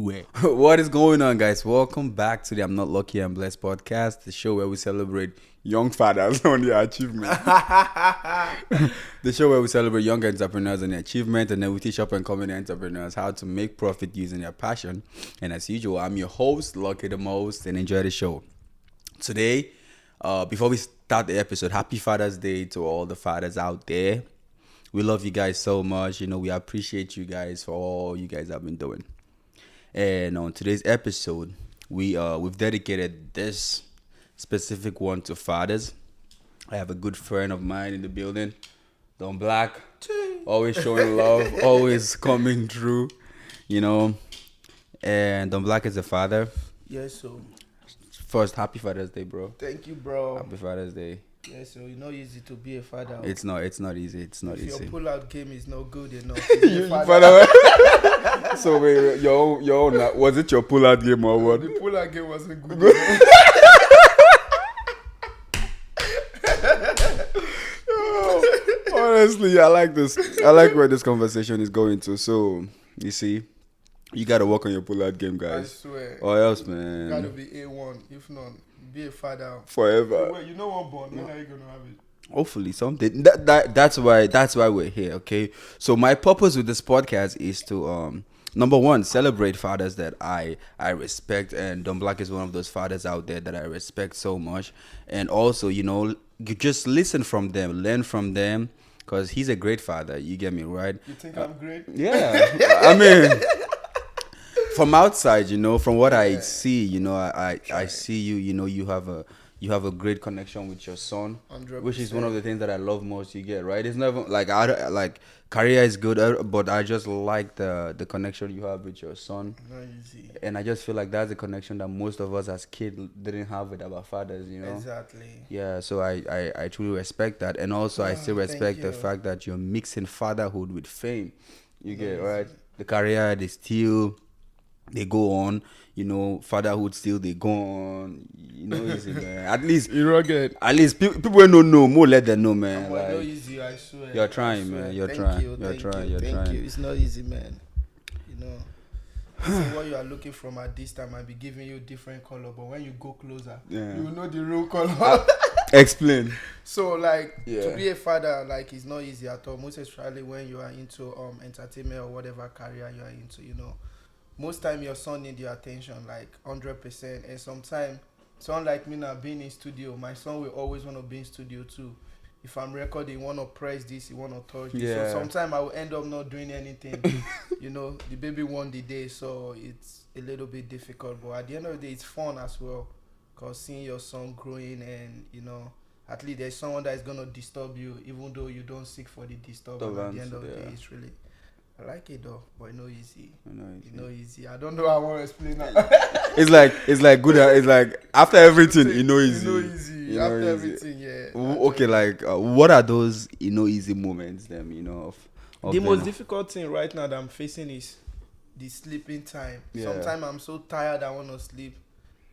What is going on, guys? Welcome back to the I'm Not Lucky, I'm Blessed podcast, the show where we celebrate young fathers on their achievement. The show where we celebrate young entrepreneurs and their achievement, and then we teach up and coming entrepreneurs how to make profit using their passion. And as usual, I'm your host, Lucky the Most, and enjoy the show. Today, before we start the episode, happy Father's Day to all the fathers out there. We love you guys so much. We appreciate you guys for all you guys have been doing. And on today's episode, we've dedicated this specific one to fathers. I have a good friend of mine in the building, Donblaq, always showing love, always coming through, And Donblaq is a father. Yes, so. First, happy Father's Day, bro. Thank you, bro. Happy Father's Day. Yes, so it's not easy to be a father. It's not easy. It's not if easy. Your pull-out game is not good enough. So wait, your own, was it your pull-out game or what? The pull-out game wasn't good enough. Honestly, I like this. I like where this conversation is going to. So, you see, you gotta work on your pull-out game, guys. I swear. Or else, man. You gotta be A1. If not, be a father. Forever. Wait, you know what, born? When are you gonna have it? Hopefully someday. That's why we're here. Okay. So my purpose with this podcast is to number one, celebrate fathers that I respect, and Donblaq is one of those fathers out there that I respect so much. And also, you just listen from them, learn from them, because he's a great father. You get me, right? You think I'm great? Yeah. I mean, from outside, from what I see, I see you. You have a great connection with your son, 100%. which is one of the things that I love most. You get, right? It's never like career is good, but I just like the connection you have with your son. Not easy. And I just feel like that's a connection that most of us as kids didn't have with our fathers. Exactly. Yeah, so I truly respect that, and also I still respect the you. fact that you're mixing fatherhood with fame. You get Easy. right. The career they go on, fatherhood still they go on, easy, man. At least You're rugged. At least people who don't know more, let them know, man. It's not easy, I swear. You're trying, man. You're trying. Thank you. It's not easy, man. So what you are looking from at this time might be giving you different color, but when you go closer, you will know the real color. Explain. So to be a father, it's not easy at all. Most especially when you are into entertainment or whatever career you are into, Most time your son need your attention 100%, and sometimes someone like me now being in studio, my son will always want to be in studio too. If I'm recording, he want to press this, he want to touch this. Yeah. So sometimes I will end up not doing anything. The baby won the day, so it's a little bit difficult. But at the end of the day, it's fun as well, because seeing your son growing, and at least there's someone that is gonna disturb you, even though you don't seek for the disturbance. At the end of the day, it's really. I like it though, but it's not easy. It's not easy. I don't know how I want to explain that. It's like good. It's like after everything, easy. It's not easy. After everything, yeah. Okay, what are those easy moments? Of the most difficult thing right now that I'm facing is the sleeping time. Yeah. Sometimes I'm so tired I want to sleep.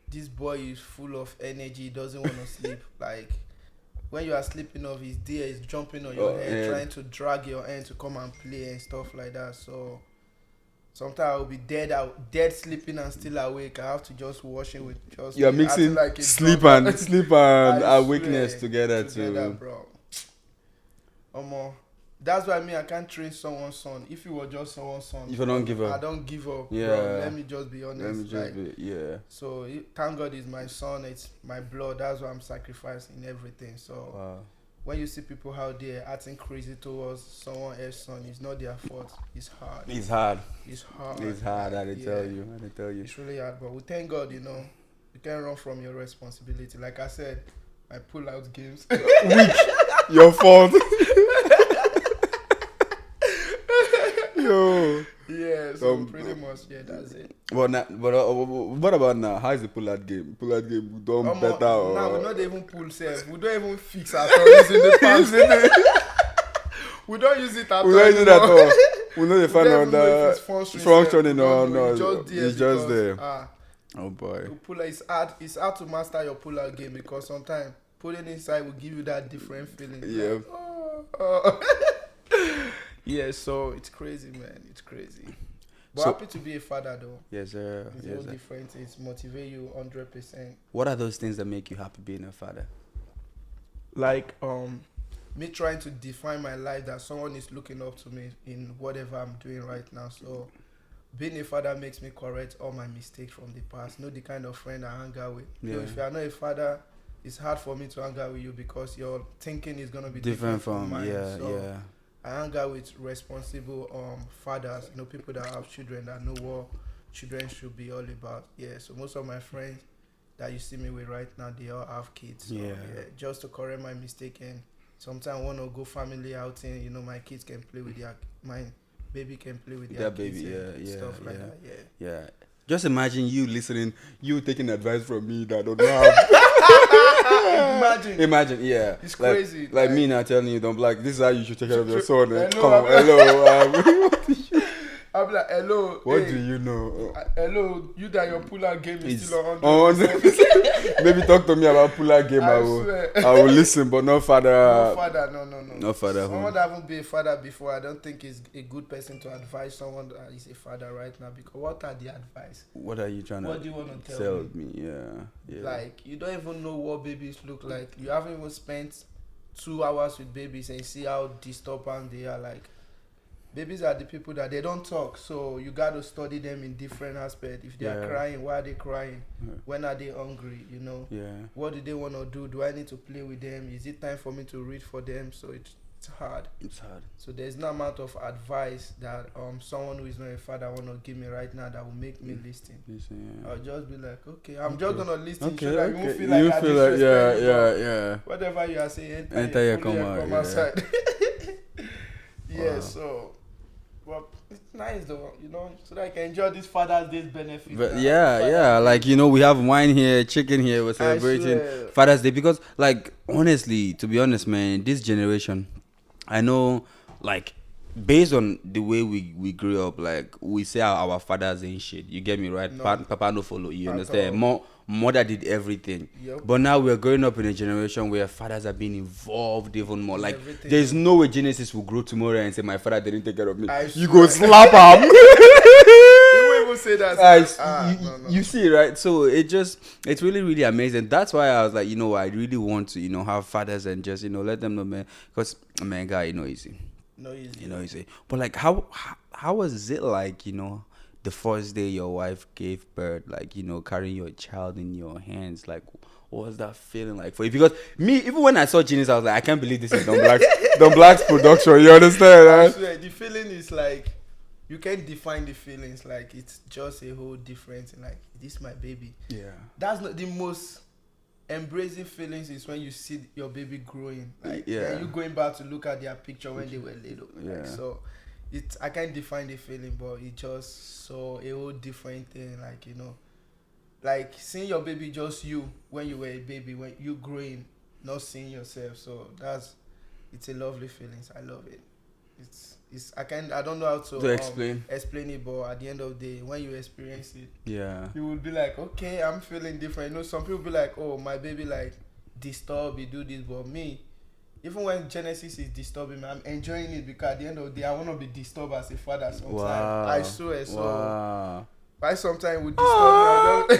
This boy is full of energy. He doesn't want to sleep. When you are sleeping off, his deer is jumping on your head, trying to drag your hand to come and play and stuff like that. So sometimes I'll be dead sleeping and still awake. I have to just wash it with just. You're mixing sleep and awakeness together too, bro. That's why I can't train someone's son. If it was just someone's son, if you don't give up, I don't give up. Yeah. Bro. Let me just be honest. Let me just be. So thank God is my son. It's my blood. That's why I'm sacrificing everything. So when you see people out there acting crazy towards someone else's son, it's not their fault. It's hard. It's hard. It's hard. I tell you. It's really hard. But we thank God, you can't run from your responsibility. Like I said, I pull out games. Weak. Your fault. Yo. Yeah, so pretty much, that's it. But what about now? How is the pull-out game? Pull-out game, we don't better. Now we not even pull self. We don't even fix at all. It's in the past. We don't use it at all. We don't use it at all. We know the fun on the functioning or no. It's just there. Oh boy. It's hard to master your pull-out game, because sometimes putting inside will give you that different feeling. Yeah. Yeah, so it's crazy, man. It's crazy. But So- happy to be a father though. Yes, sir. It's Yes, all sir. different. It's motivate you 100%. What are those things that make you happy being a father? Like me trying to define my life that someone is looking up to me in whatever I'm doing right now. So being a father makes me correct all my mistakes from the past. Know the kind of friend I hang out with. Yeah. So if you are not a father, it's hard for me to hang out with you because your thinking is gonna be Different from from mine. yeah, So yeah. I hang out with responsible fathers, people that have children that know what children should be all about. Yeah, so most of my friends that you see me with right now, they all have kids. So, Yeah. just to correct my mistake, and sometimes I want to go family outing, my kids can play with my baby can play with their That kids baby, and yeah, stuff like yeah. that. Yeah. Yeah. Just imagine you listening, you taking advice from me that don't have. Imagine, yeah. It's like, crazy. Like me now telling you, this is how you should take care of your son. Hello, Come on, hello. I'll be like, hello. What hey, do you know? Hello, you that your pull-out game is It's still on 100%. Maybe talk to me about puller game. I will listen, but not father. No father, no. No fatherhood. Someone that haven't been a father before, I don't think is a good person to advise someone that is a father right now. Because what are the advice? What are you trying What to do you want to tell sell me? me? Yeah. Like, you don't even know what babies look like. You haven't even spent 2 hours with babies and see how disturbing they are. Like, babies are the people that they don't talk, so you got to study them in different aspects. If they are crying, why are they crying? When are they hungry? Yeah. What do they want to do? Do I need to play with them? Is it time for me to read for them? So it's hard. It's hard. So there's no amount of advice that someone who is not a father want to give me right now that will make me listen. Yeah. I'll just be like, okay, I'm just gonna listen so Okay, that you won't okay. feel like You I feel like disrespect you, but yeah. whatever you are saying, Enter your fully come out, come yeah. outside. Yeah, Wow. so well, it's nice though, so that I can enjoy this Father's Day's benefit. But now. yeah, Father's yeah. Day. Like we have wine here, chicken here. We're celebrating swear. Father's Day because, like, honestly, to be honest, man, this generation, I know, like, based on the way we grew up, like, we say our fathers ain't shit. You get me right? No. Papa no follow. You At understand? all. Mother did everything. Yep. But now we're growing up in a generation where fathers are being involved even more. Like, Everything. there's no way Genesis will grow tomorrow and say my father didn't take care of me. I You swear. go slap him. You won't even say that. No. You see, right? So it's really, really amazing. That's why I was like, I really want to, have fathers and just, let them know, man. Because, man, guy, easy. No easy. Easy. But, like, how was it like, the first day your wife gave birth, like, carrying your child in your hands? Like, what was that feeling like for you? Because me, even when I saw Genius, I was like, I can't believe this is Donblaq's production. You understand, I right? swear, the feeling is like, you can't define the feelings. Like, it's just a whole different thing. Like, this is my baby. Yeah. That's not the most embracing feelings is when you see your baby growing. Like, Yeah. then you going back to look at their picture when they were little. Yeah. Like, so I can't define the feeling, but it just saw a whole different thing. Like, like seeing your baby just you when you were a baby, when you growing, not seeing yourself. So it's a lovely feeling. I love it. I don't know how to explain it, but at the end of the day, when you experience it, Yeah. you will be like, okay, I'm feeling different. Some people be like, oh, my baby like disturb, you do this, but me, even when Genesis is disturbing me, I'm enjoying it because at the end of the day, I want to be disturbed as a father sometimes. Wow. I swear. So Wow. why sometimes would disturb me?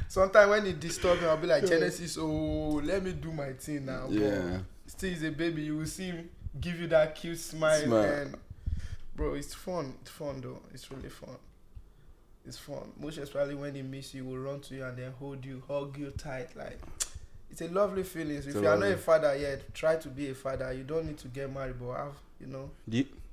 Sometimes when it disturb me, I'll be like, Genesis, oh, let me do my thing now. Yeah. But still is a baby. You will see him give you that cute smile. And bro, it's fun. It's fun though. It's really fun. It's fun. Most especially when he miss you, will run to you and then hold you, hug you tight. Like, it's a lovely feeling. So if you are not a father yet, try to be a father. You don't need to get married, but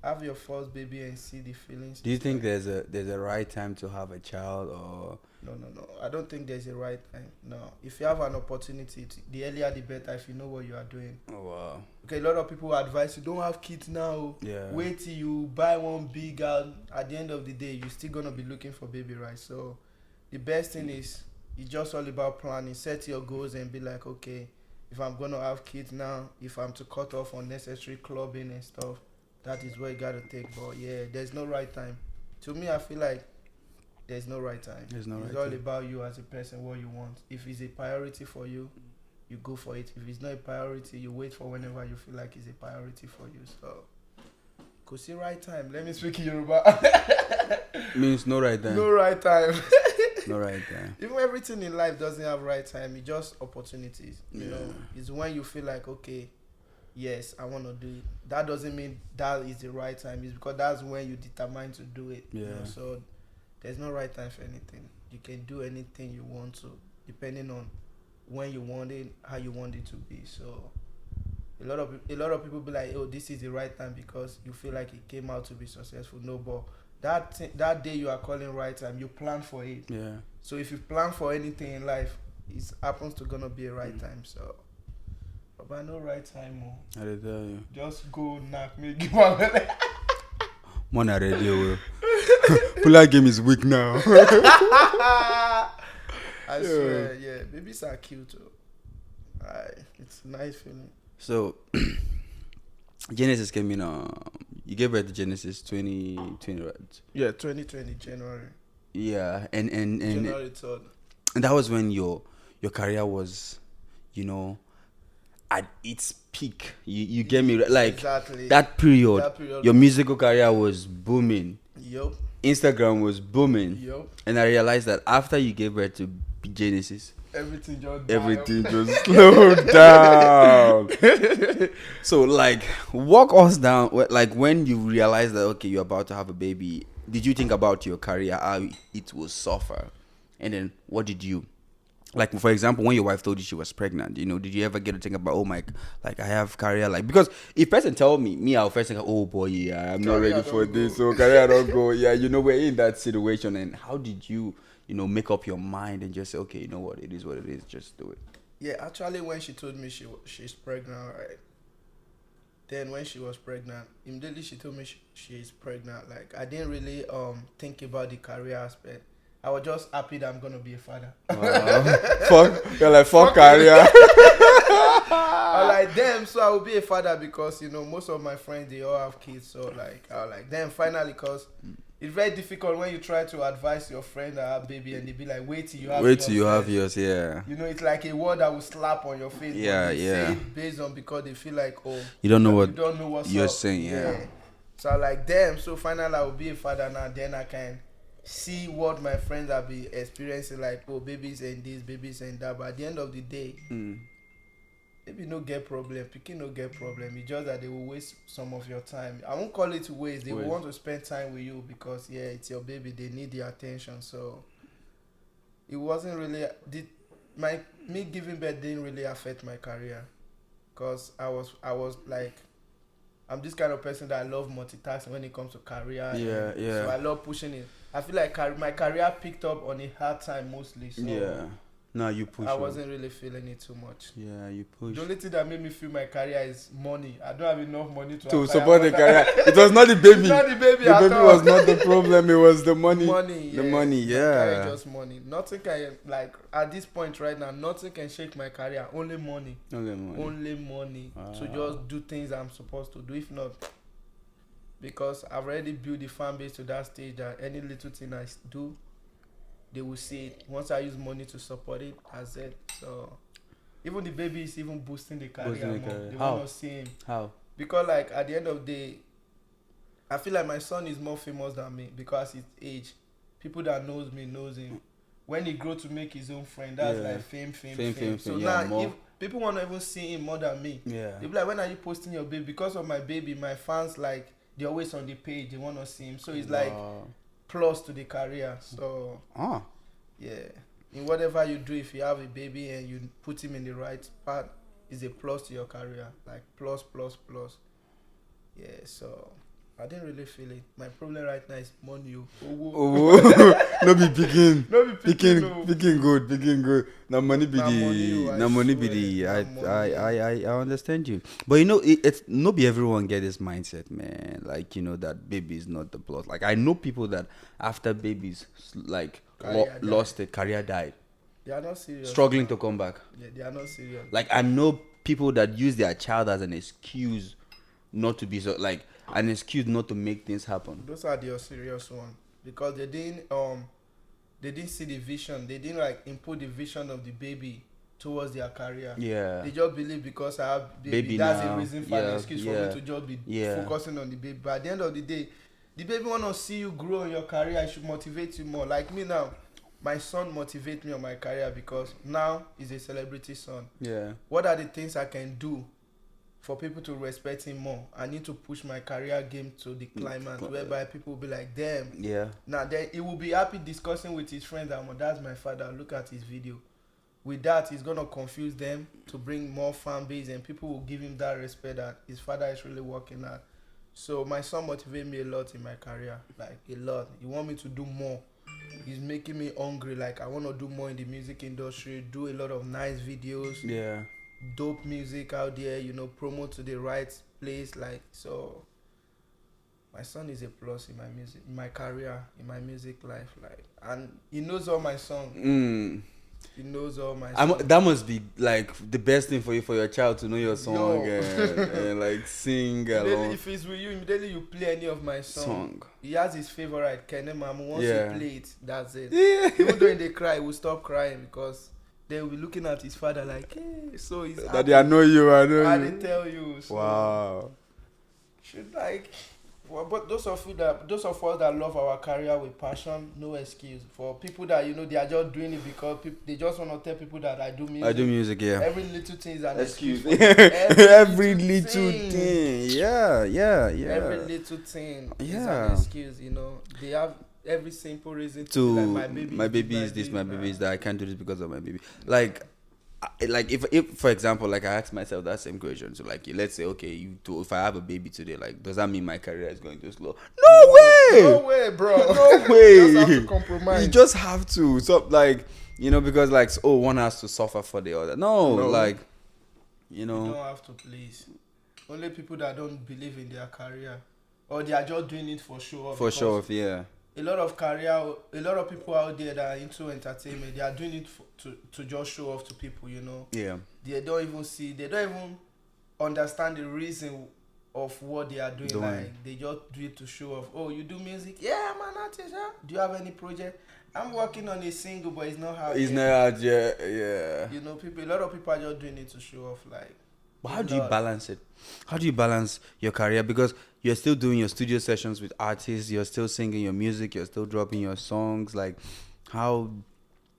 have your first baby and see the feelings. Do you think there's a right time to have a child, or No. I don't think there's a right time. No. If you have an opportunity, the earlier the better if you know what you are doing. Oh wow. Okay, a lot of people advise you don't have kids now. Yeah. Wait till you buy one big house. At the end of the day, you're still gonna be looking for baby, right? So the best thing is it's just all about planning. Set your goals and be like, okay, if I'm gonna have kids now, if I'm to cut off unnecessary clubbing and stuff, that is what you gotta take. But yeah, there's no right time. To me, I feel like there's no right time. There's no right It's all time. about you as a person, what you want. If it's a priority for you, you go for it. If it's not a priority, you wait for whenever you feel like it's a priority for you. So kò sí right time. Let me speak in Yoruba. Means no right time. No right time. No right time. Even everything in life doesn't have right time. It's just opportunities. You Yeah. know, it's when you feel like, okay, yes, I want to do it. That doesn't mean that is the right time. It's because that's when you determine to do it. You know? Yeah. So there's no right time for anything. You can do anything you want to, depending on when you want it, how you want it to be. So a lot of people be like, oh, this is the right time because you feel like it came out to be successful. No, but that day you are calling right time, you plan for it. Yeah. So if you plan for anything in life, it happens to gonna be a right time. So, but no right time, I did tell you. just go knock me, give away. One already will. Puller game is weak now. I swear, yeah, babies are cute too. It's a nice feeling. So Genesis came in. You gave birth to Genesis 2020, right? Yeah, 2020 January. Yeah, and January 3rd. and that was when your career was, at its peak. You get me? Like Exactly. that period, That period. your musical career was booming. Yup. Instagram was booming. Yup. And I realized that after you gave birth to Genesis, Everything just died. everything just slowed down. So, like, walk us down. Like, when you realize that, okay, you're about to have a baby, did you think about your career, how it will suffer? And then what did you, like, for example, when your wife told you she was pregnant, did you ever get to think about, oh my, like, I have career, like, because if person tell me, I'll first think, oh boy, yeah, I'm not Career ready for don't this, go. so career don't go. Yeah, we're in that situation. And how did you, make up your mind and just say, okay, you know what, it is what it is, just do it? Yeah, actually, when she told me she's pregnant, right? Then when she was pregnant, immediately she told me she's pregnant. Like, I didn't really think about the career aspect. I was just happy that I'm gonna be a father. You're like, fuck career. I was like, damn, so I will be a father because most of my friends, they all have kids. So like, I was like, damn, finally, because it's very difficult when you try to advise your friend that have baby and they be like, wait till you have Wait yours till you have first. yours, yeah. It's like a word that will slap on your face. Yeah, but they yeah. say it based on because they feel like, oh, You don't know you what don't know what's you're up. saying, yeah. So I'm like, damn, so finally I will be a father now. Then I can see what my friends have been experiencing, like, oh, babies and this, babies and that. But at the end of the day, baby no get problem, pikin no get problem. It's just that they will waste some of your time. I won't call it waste. They will want to spend time with you because it's your baby. They need the attention. So it wasn't really me giving birth didn't really affect my career because I was like, I'm this kind of person that I love multitasking when it comes to career. Yeah. So I love pushing it. I feel like my career picked up on a hard time mostly. So Yeah. No, you push. I wasn't really feeling it too much. Yeah, you push. The only thing that made me feel my career is money. I don't have enough money to support the career. It was not the baby. It's not the baby The at baby all. was not the problem. It was the money. Money, The money, My yeah. career just money. Nothing can, like, at this point right now, nothing can shake my career. Only money. Only money. Only money to just do things I'm supposed to do. If not, because I've already built the fan base to that stage that any little thing I do, they will see it. Once I use money to support it, that's it. So even the baby is even boosting the career more. They want to see him. How? Because like at the end of the day, I feel like my son is more famous than me because his age. People that knows me knows him. When he grow to make his own friend, that's like fame. So now if people want to even see him more than me. Yeah. They be like, when are you posting your baby? Because of my baby, my fans, like, they're always on the page. They want to see him. So it's like plus to the career. So yeah, in whatever you do, if you have a baby and you put him in the right path, it's a plus to your career. Like plus. Yeah, so I didn't really feel it. My problem right now is money. No be picking. No be picking. Picking good. Now money be the. Now money be the. I understand you, but it's not be everyone get this mindset, man. Like that baby is not the plot. Like I know people that after babies like lost it, career died. They are not serious. Struggling to come back. Yeah, they are not serious. Like I know people that use their child as an excuse not to be so like. An excuse not to make things happen. Those are the serious ones because they didn't see the vision. They didn't like input the vision of the baby towards their career. Yeah. They just believe because I have baby that's a reason for an excuse for me to just be focusing on the baby. But at the end of the day, the baby wanna see you grow in your career. It should motivate you more. Like me now, my son motivates me on my career because now he's a celebrity son. Yeah. What are the things I can do for people to respect him more? I need to push my career game to the climax whereby people will be like, damn. Yeah. Now then he will be happy discussing with his friends that that's my father, look at his video. With that, he's gonna confuse them to bring more fan base, and people will give him that respect that his father is really working hard. So my son motivates me a lot in my career, like a lot. He want me to do more. He's making me hungry. Like I want to do more in the music industry, do a lot of nice videos, Yeah. dope music out there, you know, promote to the right place. Like, so my son is a plus in my music, in my career, in my music life. Like, and he knows all my songs. He knows all my songs. That must be like the best thing for your child to know your song and like sing along. If he's with you, immediately you play any of my song. He has his favorite, Kenny Mamu. Once he play it, that's it. Even though they cry, he will stop crying because they will be looking at his father like, hey, so he's happy. Daddy, I know you. I tell you. So wow. Should like. Well, but those of us that love our career with passion, no excuse. For people that they are just doing it because they just want to tell people that I do music. I do music, yeah. Every little thing is an excuse. Every little thing. Yeah. Every little thing is an excuse. They have every simple reason to be like, my baby is this, my baby is that. I can't do this because of my baby. Like if for example, like I ask myself that same question, so like let's say, okay, if I have a baby today, like does that mean my career is going to slow? No way, bro. No way. You just have to compromise. You just have to. So like because like one has to suffer for the other. No. Like you don't have to, please. Only people that don't believe in their career or they are just doing it for show off. For show off, yeah. A lot of people out there that are into entertainment, they are doing it to just show off to people, Yeah. They don't even understand the reason of what they are doing. Like they just do it to show off. Oh, you do music? Yeah, I'm an artist. Huh? Do you have any project? I'm working on a single, but it's not out yet. It's not out yet, yeah. A lot of people are just doing it to show off, like. But how do you balance it? How do you balance your career? Because you're still doing your studio sessions with artists, you're still singing your music, you're still dropping your songs. Like, how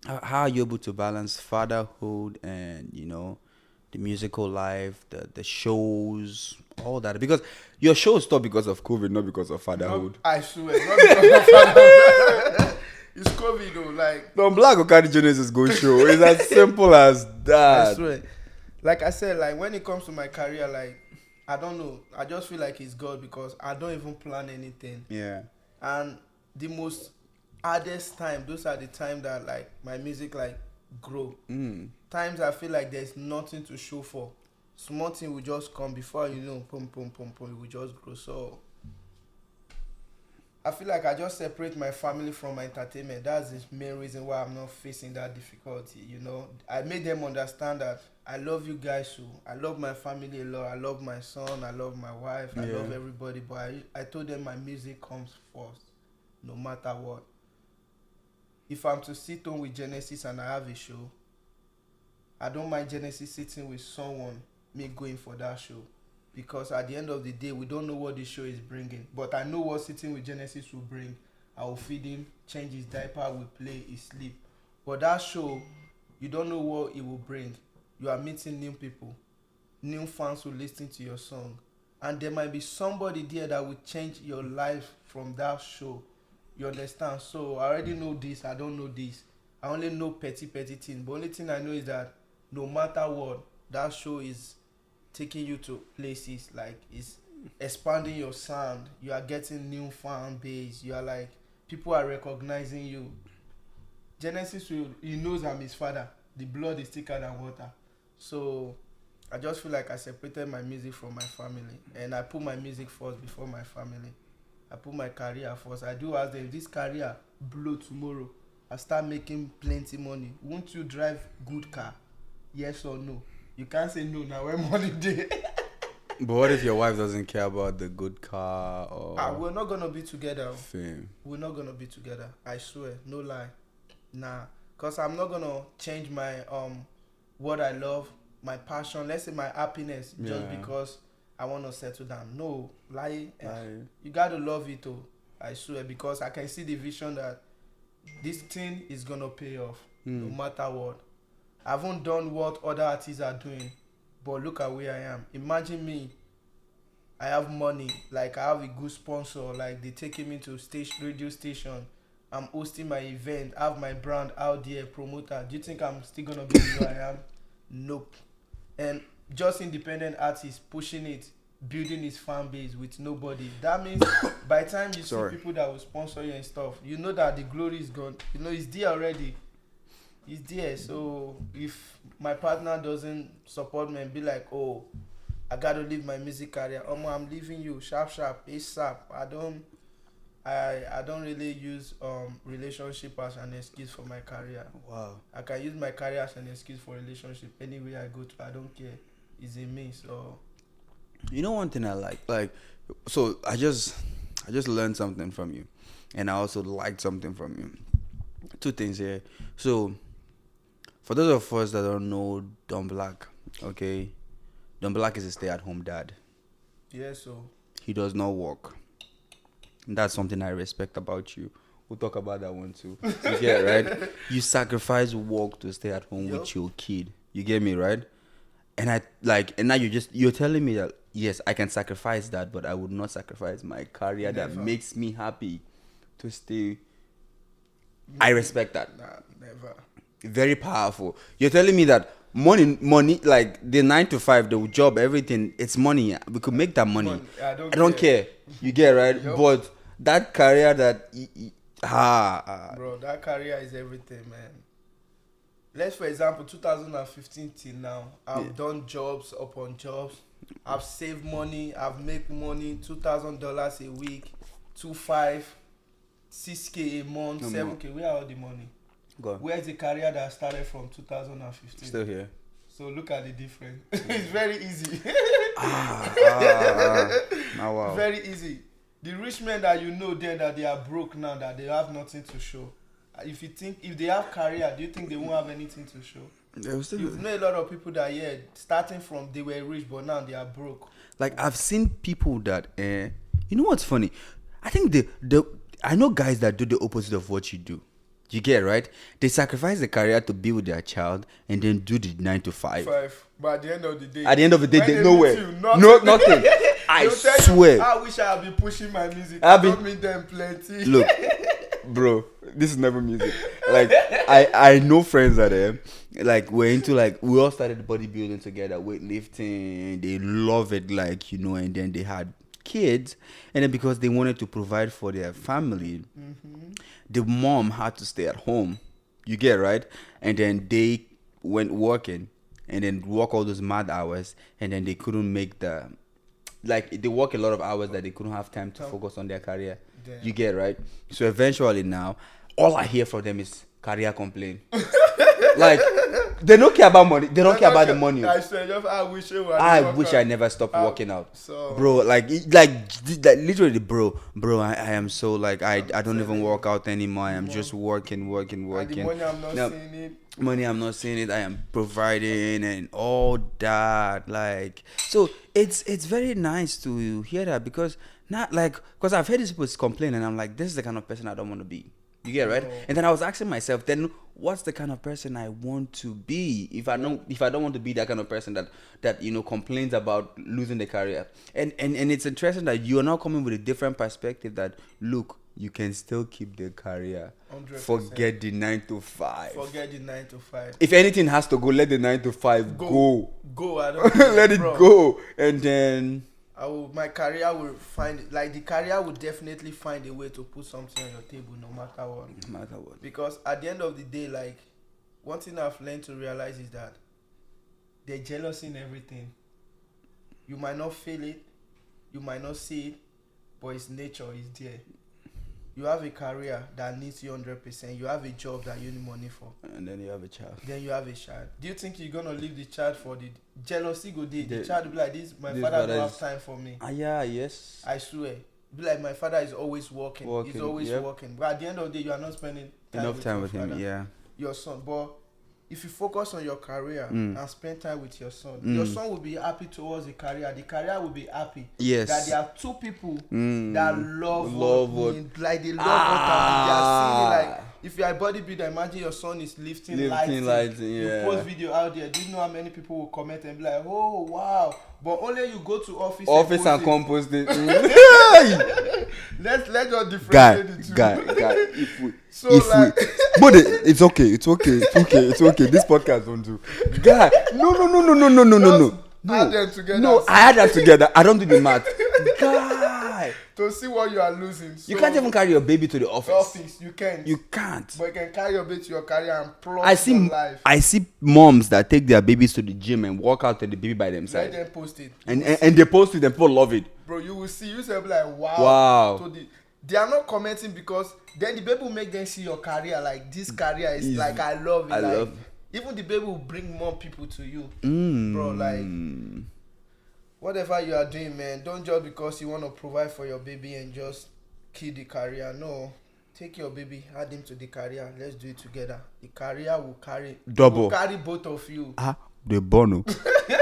are you able to balance fatherhood and the musical life, the shows, all that? Because your show stopped because of COVID, not because of fatherhood. I swear, not because of fatherhood. It's COVID though, like. Donblaqwifi Genesis Go Show. It's as simple as that. I swear. Like I said, like when it comes to my career, like I don't know. I just feel like it's God because I don't even plan anything. Yeah. And the most hardest time, those are the time that like my music like grow. Times I feel like there's nothing to show for. Small thing will just come before pum pum pum pum, it will just grow. So I feel like I just separate my family from my entertainment. That's the main reason why I'm not facing that difficulty. I made them understand that I love you guys too. I love my family a lot. I love my son. I love my wife. I love everybody. But I told them my music comes first, no matter what. If I'm to sit on with Genesis and I have a show, I don't mind Genesis sitting with someone, me going for that show. Because at the end of the day, we don't know what the show is bringing. But I know what sitting with Genesis will bring. I will feed him, change his diaper, we play, he sleep. But that show, you don't know what it will bring. You are meeting new people, new fans who listen to your song. And there might be somebody there that will change your life from that show. You understand? So I already know this, I don't know this. I only know petty things. But only thing I know is that no matter what, that show is taking you to places, like it's expanding your sound. You are getting new fan base. You are like, people are recognizing you. Genesis he knows I'm his father. The blood is thicker than water. So I just feel like I separated my music from my family, and I put my music first before my family. I put my career first. I do ask them, if this career blow tomorrow, I start making plenty money, won't you drive good car? Yes or no? You can't say no now when money day. But what if your wife doesn't care about the good car or we're not gonna be together. fame? We're not gonna be together. I swear, no lie. Nah. Cause I'm not gonna change my what I love, my passion, let's say my happiness, just Yeah. because I want to settle down. No, lie. Like, You got to love it, too. I swear, because I can see the vision that this thing is going to pay off no matter what. I haven't done what other artists are doing, but look at where I am. Imagine me. I have money, like I have a good sponsor, like they taking me to radio station. I'm hosting my event, I have my brand out there, promoter. Do you think I'm still gonna be who I am? Nope. And just independent artist pushing it, building his fan base with nobody. That means by the time you see people that will sponsor you and stuff, you know that the glory is gone. You know it's there already. It's there. So if my partner doesn't support me and be like, oh, I gotta leave my music career. I'm leaving you sharp, ASAP. I don't really use relationship as an excuse for my career. wow. I can use my career as an excuse for relationship anywhere I go to. I don't care. It's in me. So You know one thing I like, so I just learned something from you, and I also liked something from you. Two things here. So for those of us that don't know Donblaq, okay, Donblaq is a stay-at-home dad. yeah, so He does not work. That's something I respect about you. We'll talk about that one too. You get right? You sacrifice work to stay at home with your kid. You get me, right? And and now you're telling me that yes, I can sacrifice that, but I would not sacrifice my career that makes me happy to stay. I respect that. Nah, never. Very powerful. You're telling me that money, like the 9 to 5, the job, everything, it's money. We could make that money. I don't care. You get right? Yep. But that career that bro, that career is everything, man. Let's, for example, 2015 till now, I've done jobs upon jobs. I've saved money. I've made money. $2,000 a week, 2.5, 6K a month, 7K. Where are all the money? Where's the career that started from 2015? Still here. So look at the difference. It's very easy. Wow. Very easy. The rich men that you know then that they are broke now, that they have nothing to show. If they have career, do you think they won't have anything to show? You've known a lot of people that starting from they were rich but now they are broke. Like I've seen people that you know what's funny? I think I know guys that do the opposite of what you do. You get right? They sacrifice the career to be with their child and then do the 9 to 5. But at the end of the day, they're nowhere. Nothing. I swear. I wish I had been pushing my music. I don't mean them plenty. Look, bro, this is never music. Like I know friends that like we're into we all started bodybuilding together, weightlifting. They love it, and then they had kids, and then because they wanted to provide for their family, the mom had to stay at home. You get right? And then they went working and then work all those mad hours, and then they couldn't make they work a lot of hours that they couldn't have time to focus on their career. Damn. You get right? So eventually now, all I hear from them is career complaint. Like they don't care about money. They don't care about the money. I wish I never stopped working out, bro. Like literally, bro. I am so I don't even work out anymore. I am just working. And the money I'm not seeing it. Money I'm not seeing it. I am providing and all that. So it's very nice to hear that, because because I've heard these people complain and I'm like, this is the kind of person I don't want to be. You get right? And then I was asking myself, then what's the kind of person I want to be if I don't want to be that kind of person that complains about losing the career. And it's interesting that you are now coming with a different perspective that look, you can still keep the career. 100%. Forget the 9 to 5. Forget the 9 to 5. If anything has to go, let the 9 to 5 go. Go. I don't let it go. And then my career will the career will definitely find a way to put something on your table no matter what. Because at the end of the day, one thing I've learned to realize is that there's jealousy in everything. You might not feel it, you might not see it, but it's nature, it's there. You have a career that needs you 100%. You have a job that you need money for. And then you have a child. Do you think you're going to leave the child for the jealousy go there? The child will be like, my father don't have time for me. Yeah, yes. I swear. Be like, my father is always working. He's always working. But at the end of the day, you are not spending enough time with him, yeah. Your son. But if you focus on your career and spend time with your son will be happy towards the career will be happy. Yes. That there are two people that love what like they love what they are seeing. Like if you are a bodybuilder, imagine your son is lifting lighting. You post video out there. Do you know how many people will comment and be like, oh wow? But only you go to office and compost it. let's just differentiate the two. Guy, but it's okay. This podcast don't do. Guy, no. Add them together. No, I add them together. I don't do the math. Guy, to see what you are losing. So you can't even carry your baby to the office. You can't. You can't. But you can carry your baby to your career and plot your life. I see moms that take their babies to the gym and walk out to the baby by themselves. Let them post it. And they post it and people love it. Bro, you will see. You say like, wow. Wow. So they are not commenting because then the baby will make them see your career. Like, this career is like, I love it. Even the baby will bring more people to you. Bro, like, whatever you are doing, man, don't just because you want to provide for your baby and just kill the career. No. Take your baby, add him to the career. Let's do it together. The career will carry double. Will carry both of you. They born.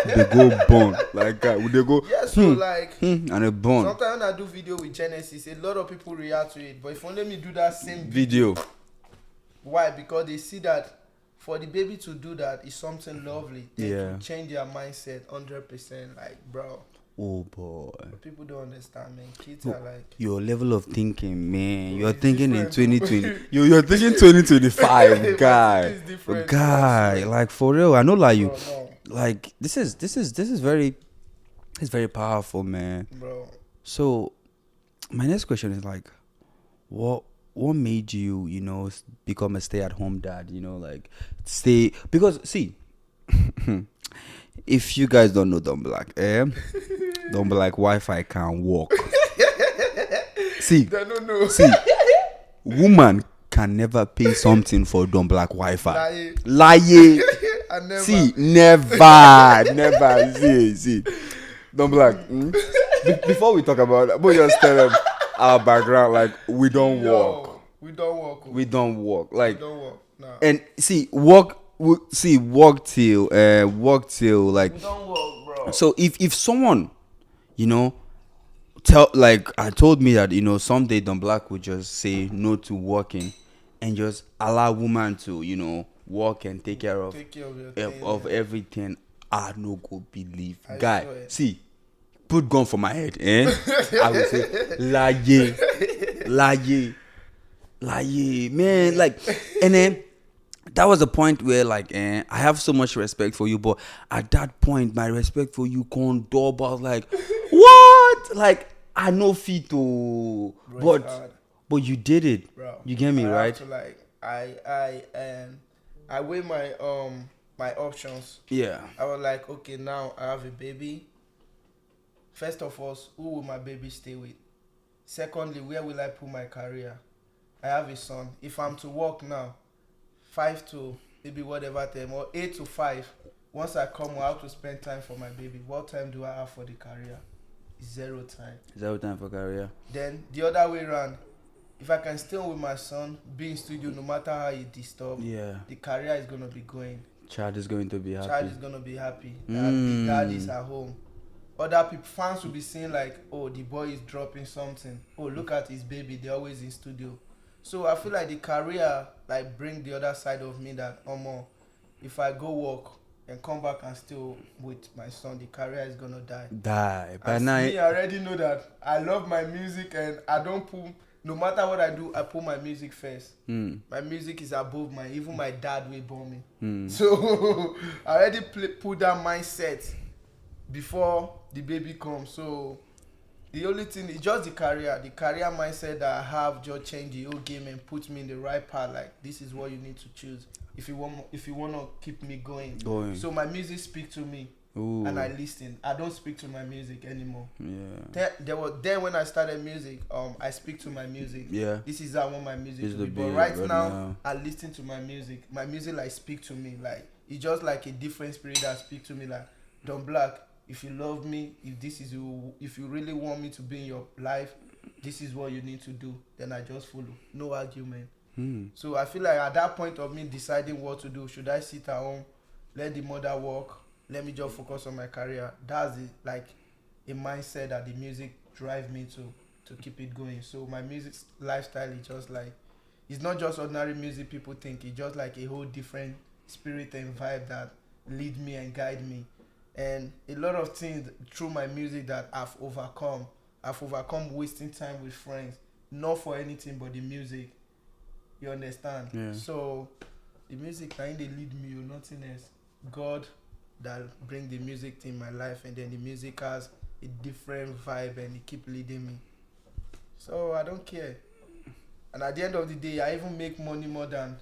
They go born. Like they go. Yeah, so like and they born. Sometimes when I do video with Genesis, a lot of people react to it. But if only me do that same video. Why? Because they see that for the baby to do that is something lovely. They can change their mindset 100%. Like, bro. Oh boy. But people don't understand, man. Kids are like your level of thinking, man. You're thinking in 2020. You're thinking 2025, guy. Like for real. I know, like you. No. Like this is very, it's very powerful, man. Bro. So, my next question is like, what made you, become a stay-at-home dad? Like stay, because see. If you guys don't know Donblaqwifi can't walk. See, woman can never pay something for Donblaqwifi. Lie. See, never. See. Donblaq. Before we talk about that, but just tell them our background. Like we don't walk. We don't walk. We don't walk. Like, we don't walk. Nah. And see, walk till like. We don't walk, bro. So if someone, told me that someday Donblaq would just say no to walking, and just allow woman to walk and take care of everything, I no go believe. Guy, see, put gun for my head, I would say lie, man. Like, and then. That was a point where, like, I have so much respect for you, but at that point, my respect for you can't double. I was like, what? Like, I know fit to, but you did it. Bro, you get me, right? To, like, I weigh my my options. Yeah. I was like, okay, now I have a baby. First of all, who will my baby stay with? Secondly, where will I put my career? I have a son. If I'm to work now, 5 to maybe whatever time, or 8 to 5. Once I come, I have to spend time for my baby. What time do I have for the career? 0 time. 0 time for career. Then the other way around, if I can stay with my son, be in studio, no matter how you disturb, the career is gonna be going. Child is going to be happy. The dad is at home. Other people, fans will be saying like, oh, the boy is dropping something. Oh, look at his baby. They're always in studio. So I feel like the career like bring the other side of me that if I go work and come back and still with my son, the career is gonna die. But now I already know that I love my music and I don't put, no matter what I do, I put my music first. My music is above even my dad will born me. So I already put that mindset before the baby comes. So the only thing is just the career mindset that I have just changed the whole game and put me in the right path. Like, this is what you need to choose if you want to keep me going. So my music speak to me. Ooh. And I listen. I don't speak to my music anymore. Yeah. Then when I started music, I speak to my music. Yeah. This is how I want my music to be. But right now, I listen to my music. My music like speak to me. Like, it's just like a different spirit that speak to me. Like, Donblaq, if you love me, if you really want me to be in your life, this is what you need to do. Then I just follow. No argument. So I feel like at that point of me deciding what to do, should I sit at home, let the mother work, let me just focus on my career? That's like a mindset that the music drive me to keep it going. So my music lifestyle is just like, it's not just ordinary music people think. It's just like a whole different spirit and vibe that lead me and guide me. And a lot of things through my music that I've overcome. I've overcome wasting time with friends, not for anything but the music. You understand? Yeah. So the music kind they lead me or nothing else. God that bring the music in my life, and then the music has a different vibe and it keep leading me. So I don't care. And at the end of the day, I even make money more than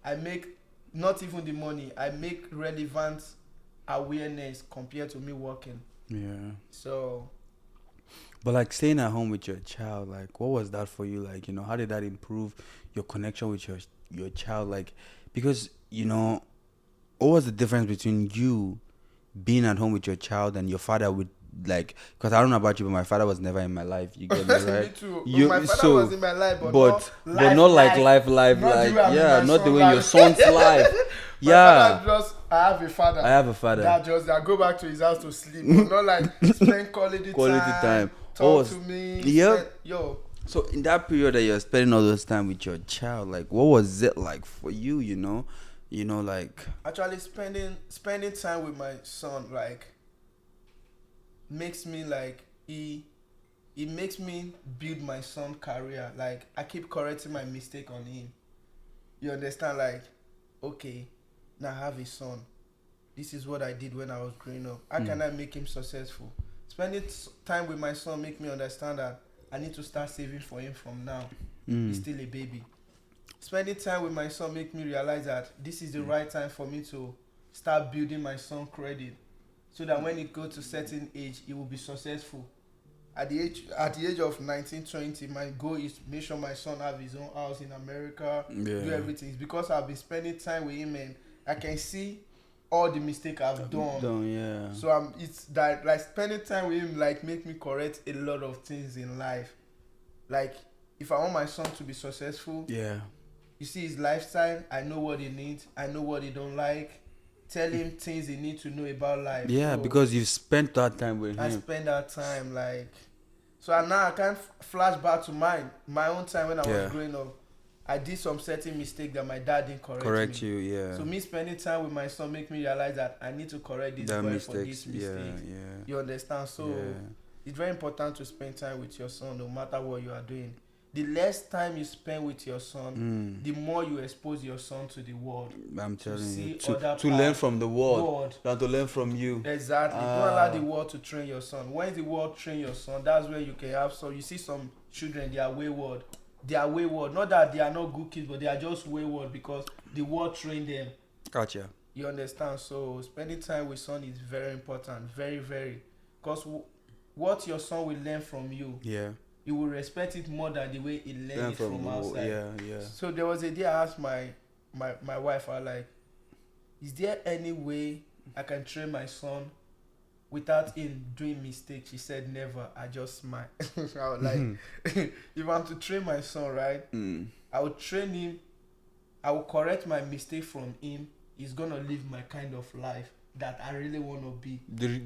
I make. Not even the money, I make relevant awareness compared to me working. Yeah. So But like staying at home with your child, like what was that for you? Like, how did that improve your connection with your child? Like, because what was the difference between you being at home with your child and your father with, like, because I don't know about you, but my father was never in my life. You get me, right? me too. My father was in my life, but not like life, not like, yeah, not the way your son's life. My father I have a father. I have a father. That go back to his house to sleep, but not like spend quality time. Talk to me. Yep. Yo. So in that period that you're spending all this time with your child, like what was it like for you? Like Actually, spending time with my son, like, makes me like it makes me build my son career. Like, I keep correcting my mistake on him. You understand? Like, okay, now I have a son. This is what I did when I was growing up. How can I make him successful? Spending time with my son make me understand that I need to start saving for him from now. He's still a baby. Spending time with my son make me realize that this is the right time for me to start building my son credit, so that when it goes to certain age, he will be successful. At the age of 19, 20, my goal is to make sure my son have his own house in America, do everything. It's because I've been spending time with him and I can see all the mistake I've done. Yeah. So it's that, like, spending time with him like make me correct a lot of things in life. Like, if I want my son to be successful, you see his lifestyle, I know what he needs, I know what he don't like. Tell him things he need to know about life. Yeah, so, because you've spent that time with him. I spent that time, like, so now I can't flash back to my own time when I was growing up. I did some certain mistake that my dad didn't correct me. You, yeah. So me spending time with my son make me realize that I need to correct this boy for this mistake. Yeah. You understand? So it's very important to spend time with your son no matter what you are doing. The less time you spend with your son, the more you expose your son to the world. I'm telling you. To learn from the world. Than to learn from you. Exactly. Don't allow the world to train your son. When the world train your son, that's where you can have some. You see some children, they are wayward. Not that they are not good kids, but they are just wayward because the world trained them. Gotcha. You understand? So spending time with son is very important. Very, very. Because what your son will learn from you. Yeah. You will respect it more than the way he learned it from outside. Yeah. So there was a day I asked my wife, I was like, is there any way I can train my son without him doing mistakes? She said never. I just smiled. I was like, if I'm to train my son, right, I will train him, I will correct my mistake from him. He's gonna live my kind of life that I really want to be.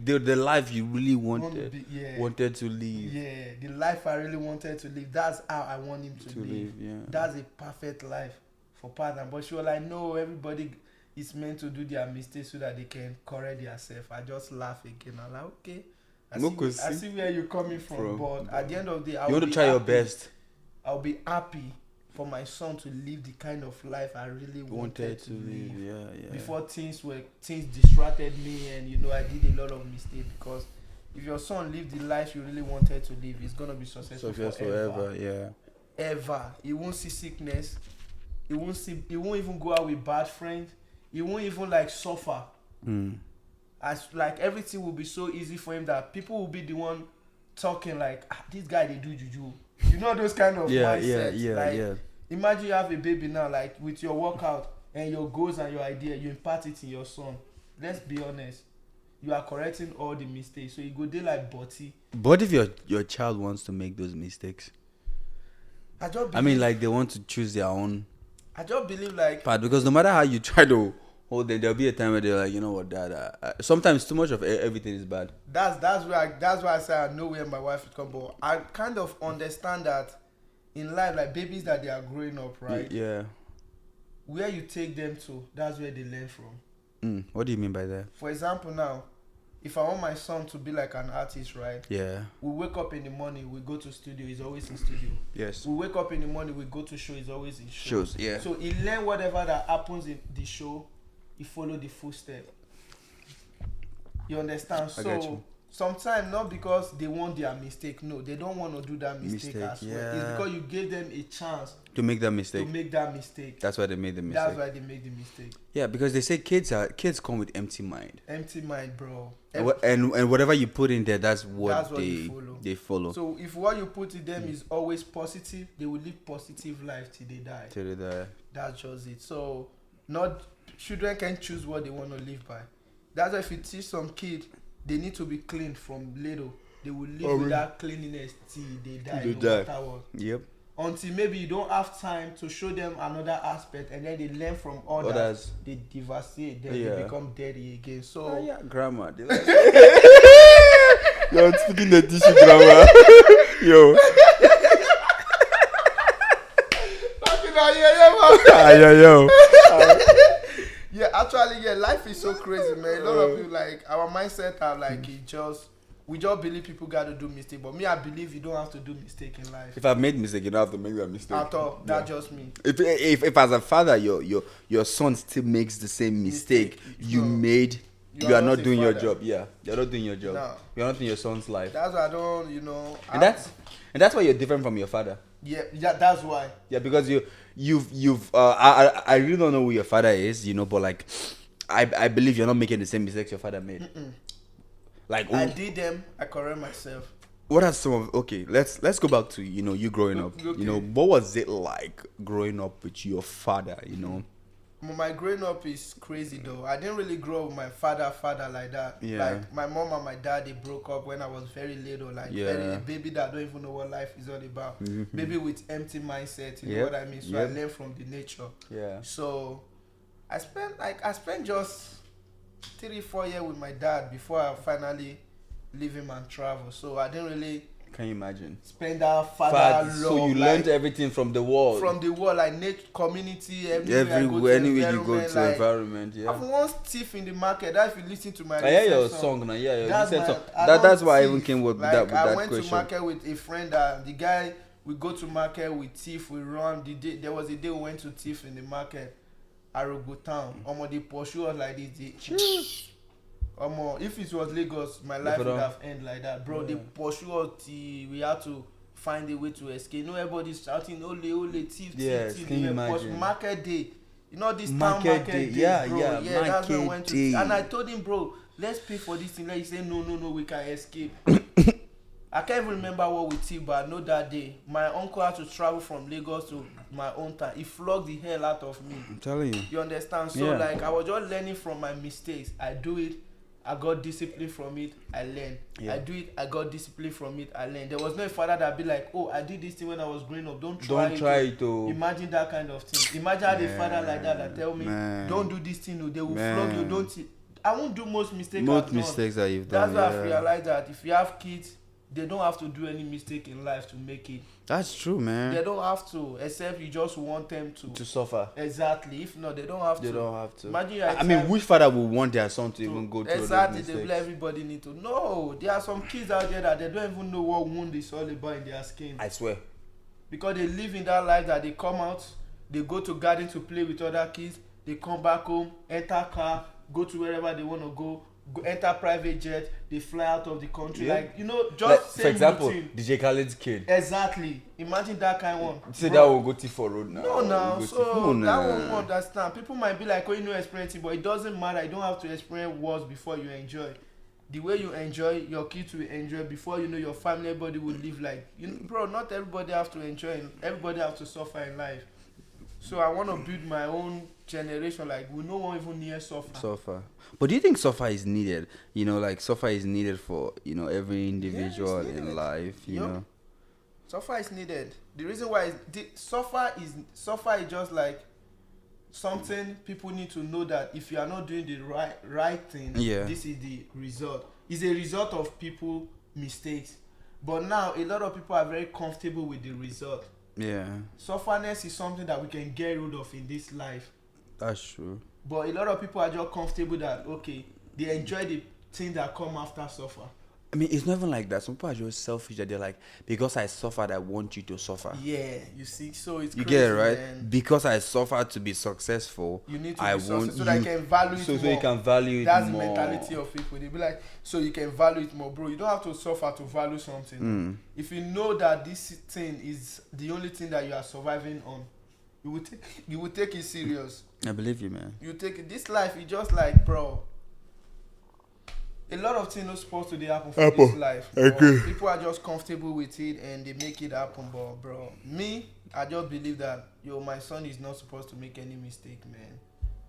The life you really wanted to live. Yeah, the life I really wanted to live. That's how I want him to live. Yeah. That's a perfect life for partner. But she was like, no, everybody is meant to do their mistakes so that they can correct themselves. I just laugh again. I'm like, okay. I see where you're coming from. But at the end of the day, you want to try your best. I'll be happy for my son to live the kind of life I really wanted to live. Yeah. Before things distracted me, and I did a lot of mistakes. Because if your son lived the life you really wanted to live, he's gonna be successful forever. Yeah. Ever. He won't see sickness. He won't even go out with bad friends. He won't even suffer. As everything will be so easy for him that people will be the one talking this guy they do juju. You know those kind of mindsets. Imagine you have a baby now, with your workout and your goals and your idea, you impart it in your son. Let's be honest. You are correcting all the mistakes. So you go there like Butty. But if your child wants to make those mistakes? they want to choose their own I just believe like But because no matter how you try to hold them, there'll be a time where they're like, you know what, Dad. Sometimes too much of everything is bad. that's why I say I know where my wife is come, but I kind of understand that in life, like babies that they are growing up, right? Yeah. Where you take them to, that's where they learn from. What do you mean by that? For example, now, if I want my son to be like an artist, right? Yeah. We wake up in the morning, we go to studio, he's always in studio. Yes. We wake up in the morning, we go to show, he's always in show. Shows. Yeah. So he learn whatever that happens in the show, he follow the footstep. You understand? I get So you. sometimes not because they want their mistake, no, they don't want to do that mistake as well. Yeah. It's because you gave them a chance To make that mistake. to make that mistake. That's why they made the mistake. That's why they make the mistake. Yeah, because they say kids come with empty mind. Empty mind, bro. And whatever you put in there, that's what they follow. So if what you put in them is always positive, they will live positive life till they die. Till they die. That's just it. So not children can choose what they want to live by. That's why if you teach some kid, they need to be clean from little. They will live with that cleanliness till they die. They no die. matter what. Yep. Until maybe you don't have time to show them another aspect, and then they learn from others. They devastate, then they become dirty again. So yeah, grandma. You're speaking the tissue, grandma. Yo. Yo. Yeah, actually, yeah, life is so crazy, man. A lot of people, like, our mindset are like, we just believe people got to do mistake. But me, I believe you don't have to do mistake in life. If I've made mistake, you don't have to make that mistake. At all. That's just me. If as a father, your son still makes the same mistake you made, you are not doing your job. Yeah, you're not doing your job. No. You're not in your son's life. That's why I don't, you know. And that's why you're different from your father. Yeah, that's why. Yeah, because I really don't know who your father is, you know, but like I believe you're not making the same mistakes your father made. Like I did them, I correct myself. What are some of let's go back to you growing up. Okay. You know, what was it like growing up with your father, you know? My growing up is crazy though. I didn't really grow up with my father like that. Yeah. Like my mom and my dad, they broke up when I was very little. Like very, a baby that don't even know what life is all about. Baby with empty mindset, you know what I mean? So I learned from the nature. Yeah. So I spent just 3-4 years with my dad before I finally leave him and travel. So I didn't really. Can you imagine? Spend that father love. So you learned everything from the world. From the world, like nature, community, anywhere you go to like, environment. Yeah. I've once thief in the market. That if you listen to my I hear your song now. Yeah, that's why I even came with like, that question. I went to market with a friend. The guy, we go to market, we thief, we run. There was a day we went to thief in the market, Arogo town. They pursue us like this. If it was Lagos, my life would have ended like that, bro. They pursue us till we had to find a way to escape. Everybody's shouting, ole, thief, thief. Can you imagine? Market day, this town market day, bro. That's when I went to. And I told him, bro, let's pay for this thing. Like, he said, no, we can escape. I can't even remember what we did, but I know that day my uncle had to travel from Lagos to my own town. He flogged the hell out of me. I'm telling you. You understand? So like I was just learning from my mistakes. I do it. I got discipline from it, I learned. I do it, I got discipline from it, I learned. There was no father that be like, oh, I did this thing when I was growing up. Don't try it. Imagine that kind of thing. Imagine how the father like that tell me, don't do this thing, they will flog you, don't. I won't do most mistakes that you've done. That's why I've realized that if you have kids, they don't have to do any mistake in life to make it. That's true, man. They don't have to, except you just want them to suffer. Exactly. If not, they don't have to. They don't have to. Imagine which father would want their son to even go through exactly, those mistakes? they everybody need to. No, there are some kids out there that they don't even know what wound is all about in their skin. I swear. Because they live in that life that they come out, they go to garden to play with other kids, they come back home, enter car, go to wherever they want to go, enter private jet, they fly out of the country. Just like, for example, routine. DJ Khaled's kid. Exactly. Imagine that kind of one. Say that will go for road now. No, now. So that one won't understand. People might be like, oh, you know, experience it, but it doesn't matter. You don't have to experience wars before you enjoy. The way you enjoy, your kids will enjoy. Before you know, your family, everybody will live like, bro, not everybody have to enjoy. Everybody have to suffer in life. So I want to build my own generation. Like, we no one even near suffer. But do you think suffer is needed? Suffer is needed for, every individual in life, you know? Suffer is needed. The reason why suffer is just like something people need to know, that if you are not doing the right thing, Yeah. this is the result. It's a result of people mistakes. But now a lot of people are very comfortable with the result. Yeah. Sufferness is something that we can get rid of in this life. That's true. But a lot of people are just comfortable that, okay, they enjoy the things that come after suffer. I mean, it's not even like that. Some people are just selfish that they're like, because I suffered, I want you to suffer. Yeah, you see, so it's You crazy, get it, right? man. Because I suffered to be successful, You need to I be want successful so that you can value it so more. you can value That's it the more. mentality of people. They be like, so you can value it more, bro. You don't have to suffer to value something. If you know that this thing is the only thing that you are surviving on, you will take it serious. I believe you, man. You take it. This life is just like, bro. A lot of things not supposed to happen for this life. People are just comfortable with it and they make it happen. But bro, me, I just believe that my son is not supposed to make any mistake, man.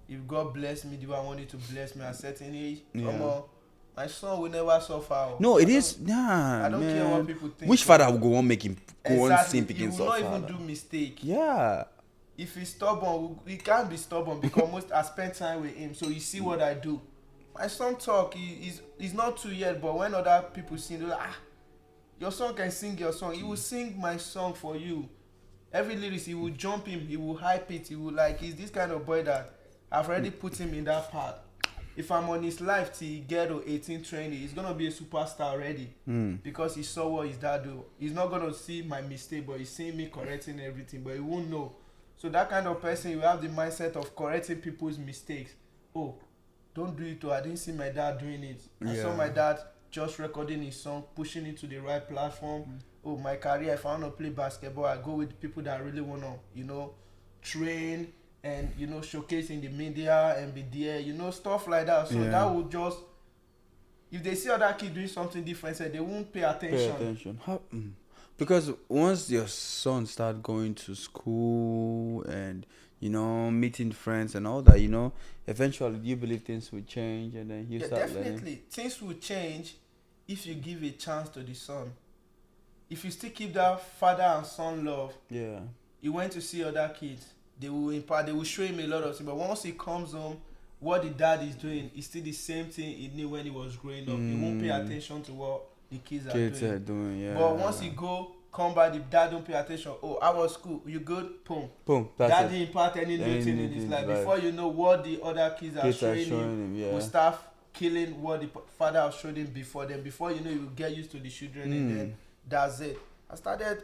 If God bless me the way I want it to bless me at a certain age, my son will never suffer. No, it is nah. I don't care what people think. Which father will go on make him go on Exactly. simping He will suffer? not even do mistake. Yeah. If he's stubborn, he can't be stubborn because I spend time with him. So you see what I do. My son talk, he's not too yet, but when other people sing, they're like, your son can sing your song. He will sing my song for you. Every lyrics, he will jump him, he will hype it, he will he's this kind of boy that I've already put him in that part. If I'm on his life till he get to 18, 20, he's gonna be a superstar already. Because he saw what his dad do. He's not gonna see my mistake, but he's seeing me correcting everything, but he won't know. So that kind of person, you have the mindset of correcting people's mistakes. Oh, don't do it. I didn't see my dad doing it. I saw my dad just recording his song, pushing it to the right platform. Oh, my career, if I want to play basketball, I go with people that really want to, train and, showcase in the media and be there, stuff like that. So that would just, if they see other kids doing something different, they won't pay attention. Because once your son start going to school and meeting friends and all that, eventually you believe things will change and then you start definitely learning. Things will change if you give a chance to the son. If you still keep that father and son love, he went to see other kids, they will show him a lot of things, but once he comes home, what the dad is doing is still the same thing he knew when he was growing up. He won't pay attention to what the kids are doing. But once he come back, the dad don't pay attention. Oh, I was school, you good? Boom. Dad didn't impart any new thing in his life. Before you know what the other kids are showing him, will start killing what the father has showed him before. Then before you know, you get used to the children and then that's it. I started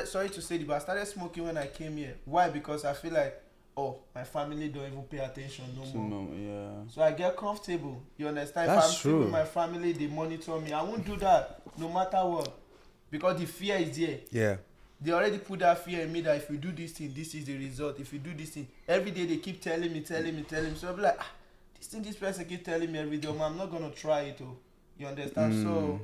sorry to say it, but I started smoking when I came here. Why? Because I feel like, my family don't even pay attention no more. So I get comfortable. You understand? That's if I'm still with my family, they monitor me. I won't do that no matter what. Because the fear is there. Yeah. They already put that fear in me that if you do this thing, this is the result. If you do this thing, every day they keep telling me. So I'll be like, this person keep telling me every day, I'm not going to try it. You understand? So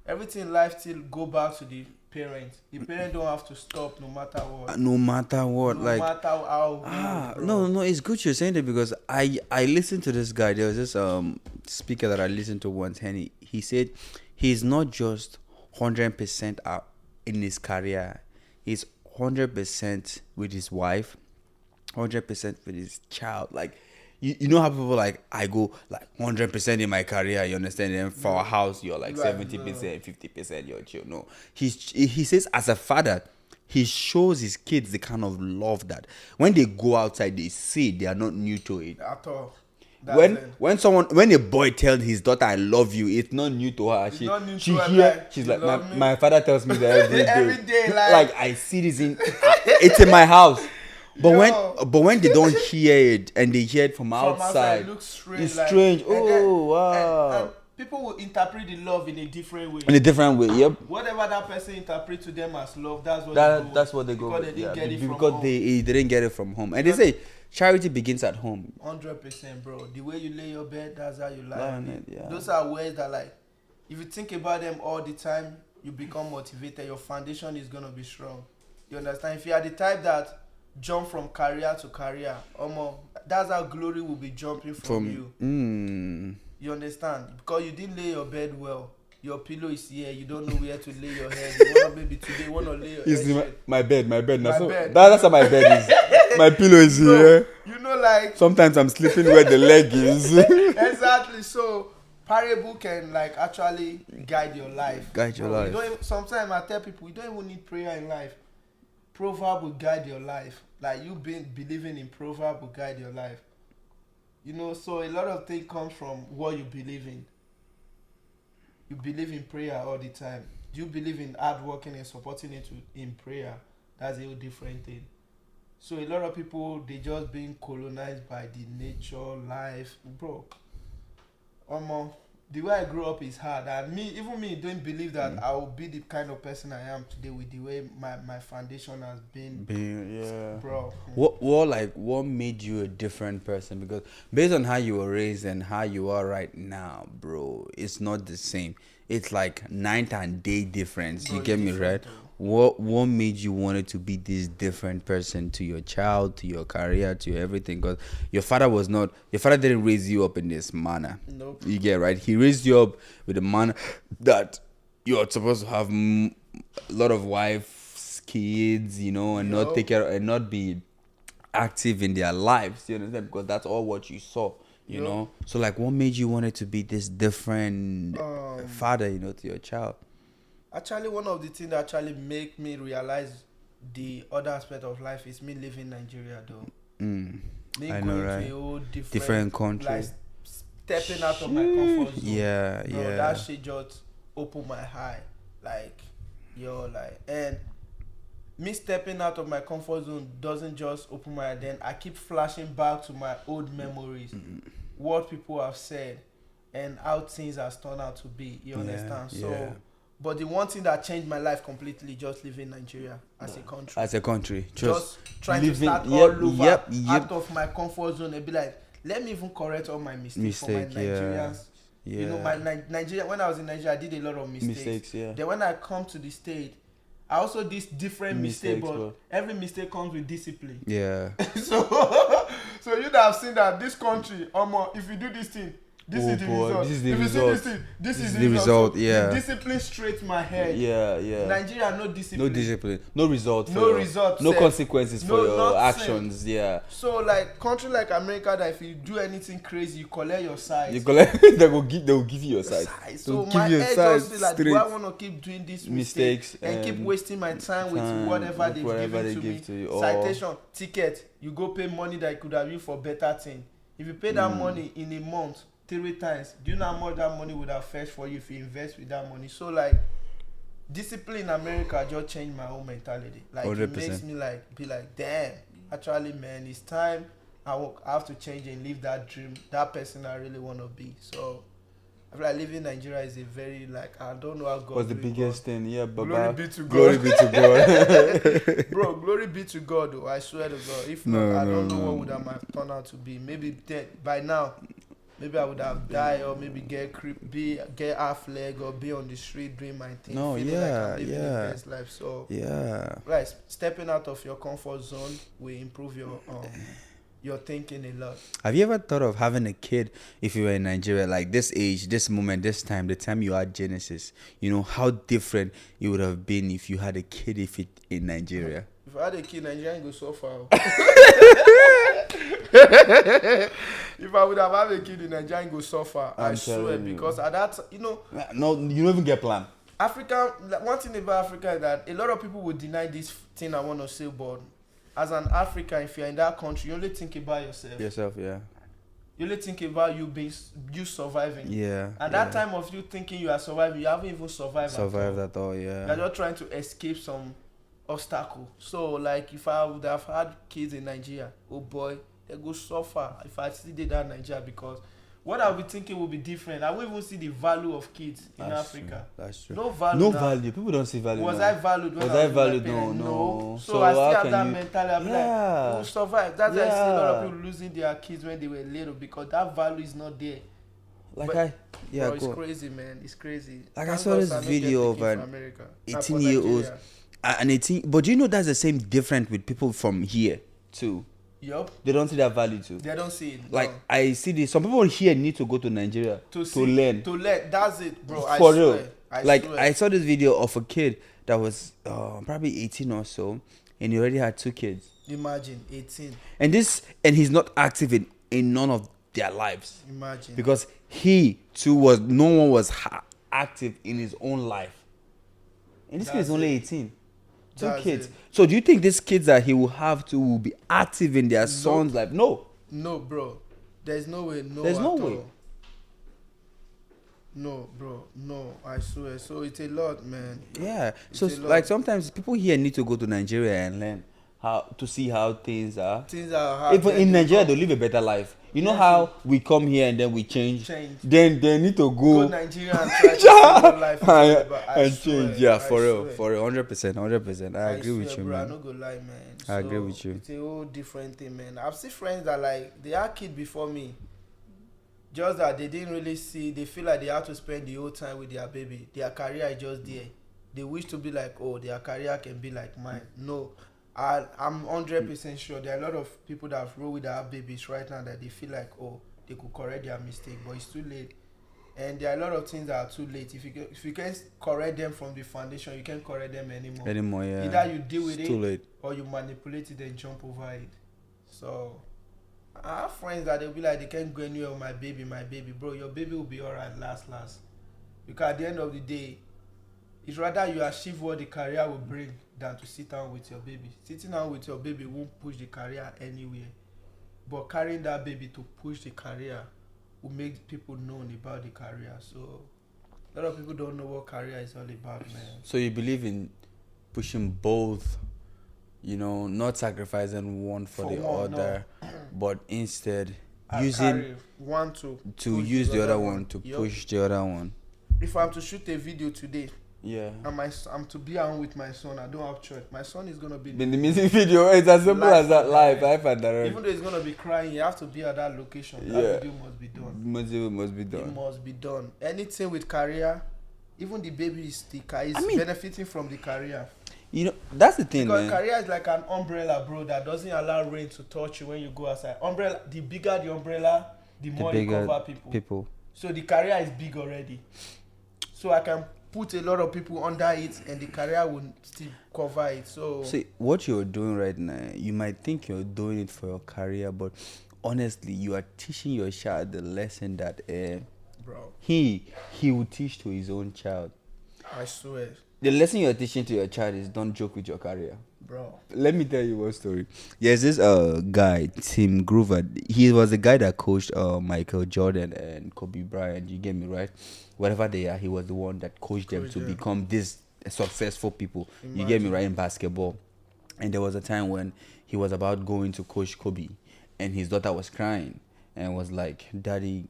everything in life still go back to the parents. The parents don't have to stop no matter what. No matter what. No like, matter how. No, it's good you're saying that because I listened to this guy. There was this speaker that I listened to once, and he said he's not just 100% out in his career. He's 100% with his wife, 100% with his child. Like, you know how people like, I go like 100% in my career, you understand? And for a house, you're like 70%, 50%, you're chill. No. He says as a father, he shows his kids the kind of love that when they go outside, they see they are not new to it. At all. When a boy tells his daughter I love you, it's not new to her. She's like my father tells me that every day. Like I see this it's in my house. But when they don't hear it and they hear it from outside, it looks strange. It's strange. Wow. And people will interpret the love in a different way. Yep. Whatever that person interprets to them as love, that's what they go. Because they didn't get it from home. They didn't get it from home. And they say charity begins at home. 100%, bro. The way you lay your bed, that's how you lie on it. Yeah. Those are words that, like, if you think about them all the time, you become motivated. Your foundation is gonna be strong. You understand? If you are the type that jump from career to career, that's how glory will be jumping from you. You understand? Because you didn't lay your bed well. Your pillow is here. You don't know where to lay your head. You want to maybe today want to lay your head. My bed. Bed. That's how my bed is. My pillow is No, here. you know, like Sometimes I'm sleeping where the leg is. exactly. So parable can like actually guide your life. Guide your Bro, life. You don't even, sometimes I tell people you don't even need prayer in life. Proverb will guide your life. Like you being believing in proverb will guide your life. You know, so a lot of things comes from what you believe in. You believe in prayer all the time. Do you believe in hard working and supporting it in prayer? That's a whole different thing. So a lot of people they just being colonized by the nature, life, bro. The way I grew up is hard, and even me, don't believe that I will be the kind of person I am today with the way my foundation has been, Yeah. bro. What made you a different person? Because based on how you were raised and how you are right now, bro, it's not the same. It's like night and day difference. Bro, You it's get me right? different, though. What made you wanted to be this different person to your child, to your career, to your everything? Because your father didn't raise you up in this manner. Nope. You get right. He raised you up with a manner that you're supposed to have a lot of wives, kids, you know, and not take care and not be active in their lives. You understand? Because that's all what you saw. You know. So like, what made you wanted to be this different father? You know, to your child. Actually, one of the things that actually make me realize the other aspect of life is me living in Nigeria, though. Me I going know, right? to a whole Different country. like stepping out of my comfort zone. Yeah, Bro, yeah. that shit just opened my eye. Like, and me stepping out of my comfort zone doesn't just open my eye. Then I keep flashing back to my old memories, what people have said, and how things has turned out to be. You understand? So. But the one thing that changed my life completely just living Nigeria as a country. As a country. Just trying to start all over out of my comfort zone and be like, let me even correct all my mistakes for my Nigerians. Yeah. You know, my Nigeria, when I was in Nigeria, I did a lot of mistakes. Then when I come to the state, I also did different mistakes, but every mistake comes with discipline. Yeah. so you'd have seen that this country, if you do this thing, this is the result. This is the if result. You see this thing, this is the result. So yeah. The discipline straight my head. Yeah. Nigeria, no discipline. No discipline. No result. No result. No consequences for your actions. Yeah. So like country like America, that if you do anything crazy, you collect your size. You collect. They will give you your size. So my head just feel like, do I want to keep doing these mistakes and keep wasting my time with whatever they've given to me? Citation, ticket. You go pay money that you could have used for better thing. If you pay that money in a month 3 times, do you know how much that money would have fetched for you if you invest with that money? So like discipline in America just changed my whole mentality. Like 100%. It makes me like be like, damn, actually man, it's time I have to change and live that dream, that person I really want to be. So I feel like living in Nigeria is a very like, I don't know how God was the biggest thing. Yeah, but glory be to God. Glory be to God. Bro, glory be to God though. I swear to God. If not, I don't know what would have turned out to be. Maybe by now, maybe I would have died, or maybe get half leg, or be on the street doing my thing. Feeling like I'm living the best life. So right, stepping out of your comfort zone will improve your thinking a lot. Have you ever thought of having a kid if you were in Nigeria, like this age, this moment, this time, the time you had Genesis? You know how different it would have been if you had a kid in Nigeria. If I had a kid, Nigeria ain't go so far. If I would have had a kid in Nigeria, ain't go so far. I swear, because at that, no, you don't even get plan. Africa, one thing about Africa is that a lot of people would deny this thing I want to say, but as an African, if you're in that country, you only think about yourself. Yeah. You only think about you surviving. Yeah. And that time of you thinking you are surviving, you haven't even survived at all. Yeah. You're just trying to escape some obstacle. So like if I would have had kids in Nigeria, oh boy, they go suffer if I still did that in Nigeria, because what I'll be thinking will be different. I won't even see the value of kids in Africa. That's true. No value. Value. People don't see value. Was I valued? Was I valued? No. So I still have that mentality. I'm like, we'll survive. That's why I see a lot of people losing their kids when they were little, because that value is not there. Bro, it's crazy, man. It's crazy. Like I saw this video of an 18-year-old, but do you know that's the same difference with people from here too? Yup. They don't see that value too. They don't see it. Like I see this. Some people here need to go to Nigeria to learn. To learn. That's it, bro. For real. I saw this video of a kid that was probably 18 or so, and he already had 2 kids. Imagine 18. And he's not active in none of their lives. Imagine. Because he too no one was active in his own life. And this kid is only 18. Two kids. So do you think these kids that he will have to will be active in their son's life? No. No, bro. There's no way. No. There's no way. No, bro. No, I swear. So it's a lot, man. Yeah. So like sometimes people here need to go to Nigeria and learn how to see how things are. Things are hard. Even in Nigeria, they live a better life. You know how we come here and then we change. Then they need to go Nigeria and try to see life and change. Yeah, for real, 100%. I agree with you, bro, man. I'm not gonna lie, man. I agree with you. It's a whole different thing, man. I've seen friends that like they are kids before me. Just that they didn't really see. They feel like they have to spend the whole time with their baby. Their career is just there. They wish to be like, oh, their career can be like mine. No. I'm 100% sure there are a lot of people that have rolled with their babies right now that they feel like, oh, they could correct their mistake, but it's too late. And there are a lot of things that are too late. If you can't correct them from the foundation, you can't correct them anymore. Yeah. Either you deal with it's too late. or you manipulate it and jump over it. So I have friends that they'll be like, they can't go anywhere with my baby, bro. Your baby will be alright last. Because at the end of the day, it's rather you achieve what the career will bring than to sit down with your baby. Sitting down with your baby won't push the career anywhere. But carrying that baby to push the career will make people known about the career. So a lot of people don't know what career is all about, man. So you believe in pushing both, not sacrificing one for the other, but instead using one to use the other one to push the other one. If I'm to shoot a video today, yeah, and I'm to be out with my son, I don't have choice. My son is gonna be in the music video. It's as simple as that. Live and direct. Even though he's gonna be crying, you have to be at that location. That video must be done. It must be done. Anything with career, even the baby is benefiting from the career. That's the thing, because man. Career is like an umbrella, bro, that doesn't allow rain to touch you when you go outside. Umbrella, the bigger the umbrella, the more you cover people. So the career is big already. So I can put a lot of people under it and the career will still cover it. So see what you're doing right now, you might think you're doing it for your career, but honestly you are teaching your child the lesson that bro, he will teach to his own child. I swear. The lesson you're teaching to your child is don't joke with your career. Bro, let me tell you one story. There's this guy, Tim Groover. He was the guy that coached Michael Jordan and Kobe Bryant. You get me, right? Whatever they are, he was the one that coached them to become these successful people. Imagine. You get me, right, in basketball. And there was a time when he was about going to coach Kobe, and his daughter was crying and was like, "Daddy,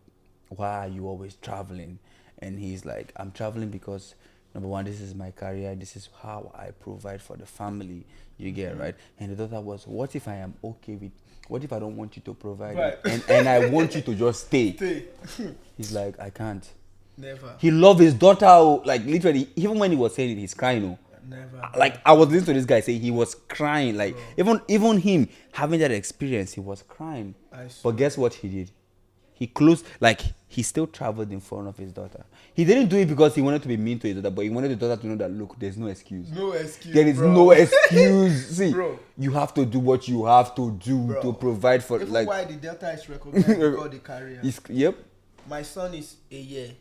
why are you always traveling?" And he's like, "I'm traveling because number one, this is my career. This is how I provide for the family." You get right? And the daughter was, "What if I am okay with? What if I don't want you to provide it? And I want you to just stay?" He's like, "I can't." Never. He loved his daughter, like literally. Even when he was saying it, he's crying. Never. Like I was listening to this guy say he was crying. Like even him having that experience, he was crying. But guess what he did? He closed, like he still traveled in front of his daughter. He didn't do it because he wanted to be mean to his daughter, but he wanted the daughter to know that, look, there's no excuse. No excuse. There is no excuse. See, you have to do what you have to do to provide for. Even like why the daughter is recognized because the career. Yep. My son is a year,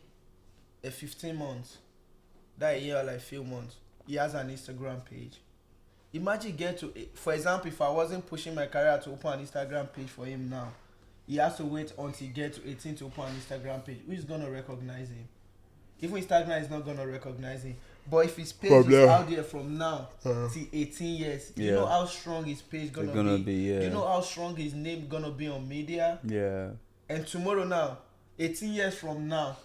15 months. That a year, like few months. He has an Instagram page. Imagine for example, if I wasn't pushing my career to open an Instagram page for him now, he has to wait until he gets to 18 to open an Instagram page. Who is going to recognize him? Even Instagram is not going to recognize him. But if his page is out there from now till 18 years, you know how strong his page going to be? You know how strong his name going to be on media? Yeah. And tomorrow now, 18 years from now,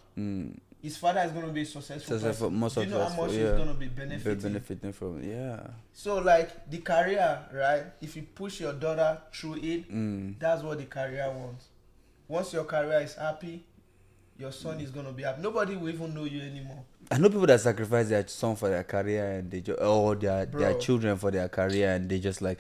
his father is going to be a successful person. You know how much he's going to be benefiting from it? Yeah. So like the career, right? If you push your daughter through it, that's what the career wants. Once your career is happy, your son is going to be happy. Nobody will even know you anymore. I know people that sacrifice their son for their career and they their children for their career, and they just like,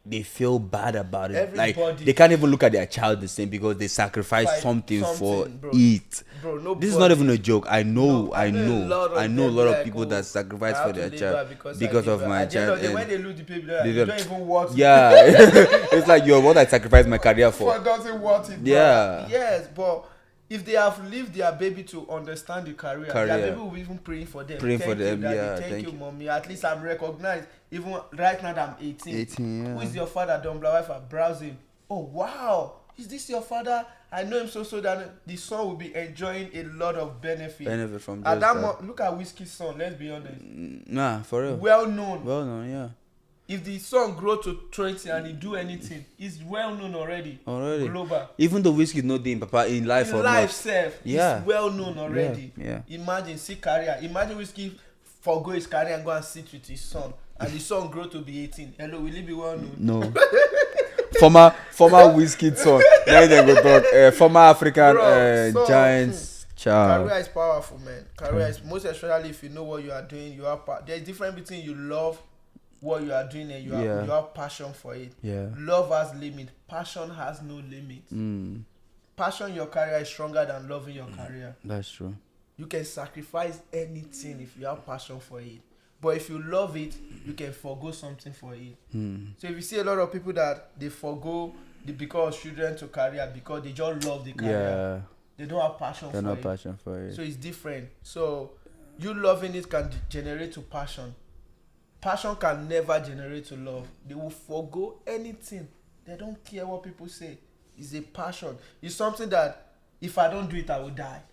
they feel bad about it. Everybody. Like they can't even look at their child the same because they sacrificed Fight something for bro. it. Bro, nobody. This is not even a joke. I know a lot of people that sacrifice for their child because of my child. And when they lose the baby, they don't even want it. Yeah, it's like you're what I sacrificed my career for. Doesn't want it. Yeah. Bro. Yes, but if they have lived their baby to understand the career. Their baby will be even praying for them. Praying for them, Daddy. yeah. Thank you, mommy. At least I'm recognized. Even right now that I'm 18. 18, yeah. Who is your father? Donblaqwifi. Browsing. Oh, wow. Is this your father? I know him so that the son will be enjoying a lot of benefit. Benefit from at that look at Whiskey's son, let's be honest. Nah, for real. Well known, yeah. If the son grow to 20 and he do anything, he's well known already. Global. Even though Whiskey is not doing papa in life or life self, yeah. He's well known already. Yeah. Imagine, see career. Imagine Whiskey forgo his career and go and sit with his son. And the son grow to be 18. Hello, will he be well known? No. former Whiskey son. Now they go talk. Former African Giants child. Career is powerful, man. Career is most especially if you know what you are doing. You are there's difference between you love what you are doing and you have passion for it. Yeah. Love has limit. Passion has no limit. Passion your career is stronger than loving your career. That's true. You can sacrifice anything if you have passion for it. But if you love it, you can forgo something for it. So if you see a lot of people that they forgo because children to career because they just love the career. They don't have passion for it. They don't have passion for it. So it's different. So you loving it can generate to passion. Passion can never generate to love. They will forgo anything. They don't care what people say. It's a passion. It's something that if I don't do it, I will die.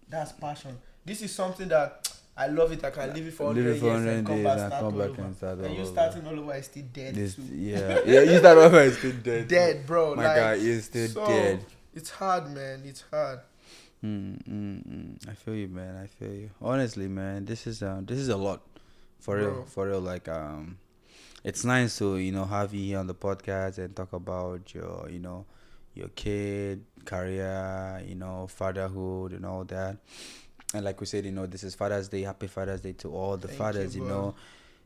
That's passion. This is something that I love it. I can live it for 100 years and come back and start all over. And you starting all over is still dead too. Yeah, you start all over is still dead. Dead, bro. My guy is still dead. It's hard, man. It's hard. I feel you, man. I feel you. Honestly, man, this is a lot. For real, like it's nice to have you here on the podcast and talk about your your kid career, fatherhood and all that. And like we said, this is Father's Day. Happy Father's Day to all the fathers.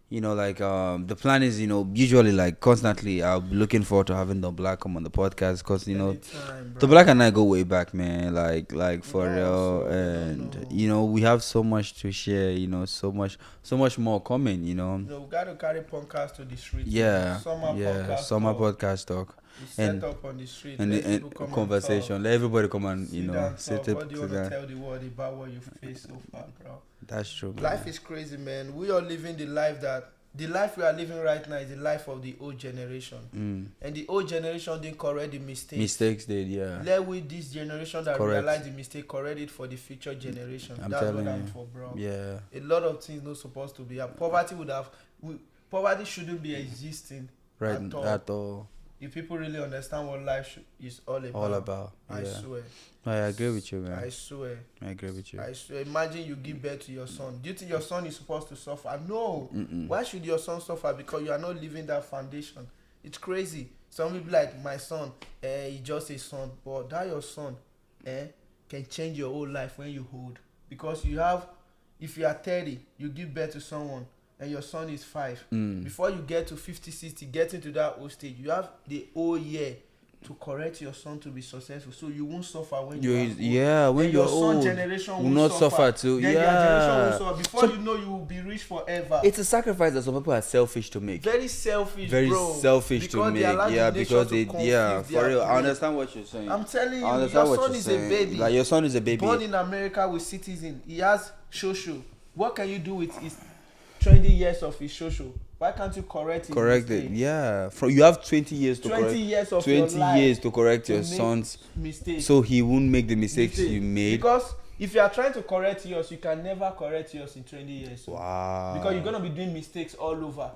Like the plan is usually like constantly I'll be looking forward to having Donblaq come on the podcast because Donblaq and I go way back, man, like for real. And we have so much to share, so much more coming, we gotta carry podcast to the street. Summer podcast talk. Set up on the street and conversation. Let everybody come and sit up. What do you want to tell the world about what you faced so far, bro? That's true. Life is crazy, man. We are living the life we are living right now is the life of the old generation. And the old generation didn't correct the mistakes. Mistakes did, yeah. Let with this generation that realize the mistake, correct it for the future generation. That's what I'm for, bro. Yeah. A lot of things not supposed to be. Poverty shouldn't be existing at all. If people really understand what life is all about. I swear. I agree with you, man. I swear. I agree with you. I swear. Imagine you give birth to your son. Do you think your son is supposed to suffer? No. Why should your son suffer? Because you are not living that foundation. It's crazy. Some people like, my son, he's just a son. But that your son can change your whole life when you hold. Because if you are 30, you give birth to someone, and your son is 5. Before you get to 50, 60, get into that old stage, you have the whole year to correct your son to be successful, so you won't suffer when you are old. Yeah, when you're old, generation will not suffer too. Then their generation will suffer. Before you know, you will be rich forever. It's a sacrifice that some people are selfish to make. Very selfish, Very bro. selfish to make. Yeah, because for real. I understand what you're saying. I'm telling you, your son is a baby. Like your son is a baby. Born in America with citizen. He has social. What can you do with his 20 years of his social? Why can't you correct it? Yeah. You have 20 years to 20 correct. Years of 20 your life years to correct your son's mistakes, so he won't make the mistakes you made. Because if you are trying to correct yours, you can never correct yours in 20 years. So. Wow. Because you're gonna be doing mistakes all over.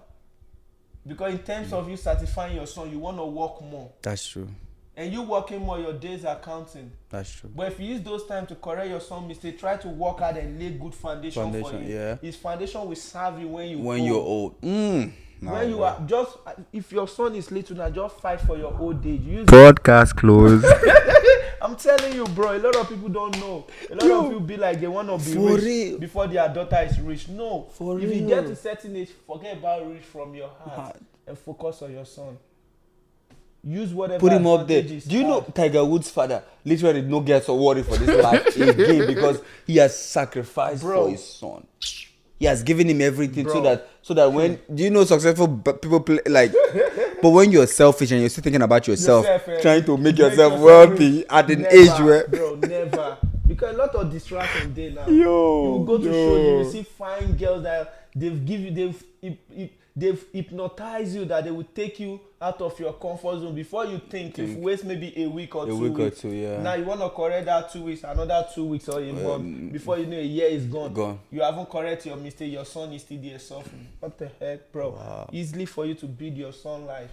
Because in terms of you satisfying your son, you want to work more. That's true. And you working more, your days are counting. That's true. But if you use those time to correct your son's mistake, try to work hard and lay good foundation for him. Yeah. His foundation will serve you when you're old. When you are just, if your son is little now, just fight for your old age. Broadcast close. I'm telling you, bro. A lot of people don't know. A lot of people be like they want to be rich before their daughter is rich. No. If you get to certain age, forget about rich from your heart. and focus on your son. Use whatever. Put him up there. advantages Do you know had. Tiger Woods' father literally no gets a worry for this life again because he has sacrificed Bro. for his son. He has given him everything so Bro. that when do you know successful people play like, but when you're selfish and you're still thinking about yourself, trying to make yourself wealthy at an Never, age where bro, never. Because a lot of distraction day now. Yo, You go to yo. shows, you will see fine girls that they've hypnotized you, that they will take you out of your comfort zone before you think. If you waste maybe a week or 2 weeks. Yeah. Now you want to correct that 2 weeks, another 2 weeks or a month. Before you know, a year is gone. You haven't corrected your mistake. Your son is still there suffering. What the heck, bro? Wow. Easily for you to build your son life.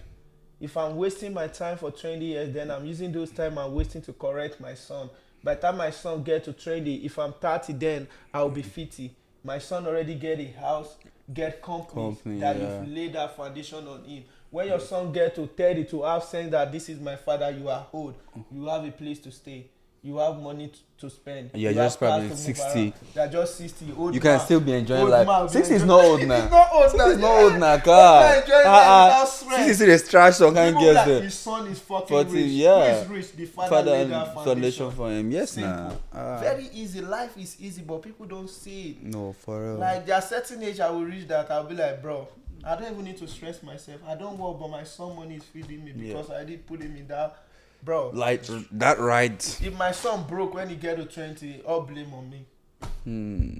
If I'm wasting my time for 20 years, then I'm using those time I'm wasting to correct my son. By the time my son get to 20, if I'm 30, then I'll be 50. My son already get a house, get company that yeah. you've laid that foundation on him. When your son get to 30 to have sense that this is my father, you are old, you have a place to stay, you have money to spend. You're you just have probably cars to move 60. around. You're just 60, old You can man. still be enjoying Old life. man be 60 is enjoying- not old now. It's not old 60 now. is not old now, Old God. man enjoying life without sweat. 60 is the trash song can't People get that there. his son is fucking 40, rich. yeah. Who is rich? The father Father laid and that foundation for him. Yes, Simple. nah. Very easy. Life is easy, but people don't see it. No, for real. Like there are certain age I will reach that I'll be like, bro, I don't even need to stress myself. I don't work, but my son money is feeding me because I did put him in that. Bro, Like that right. if my son broke when he get to 20, all blame on me.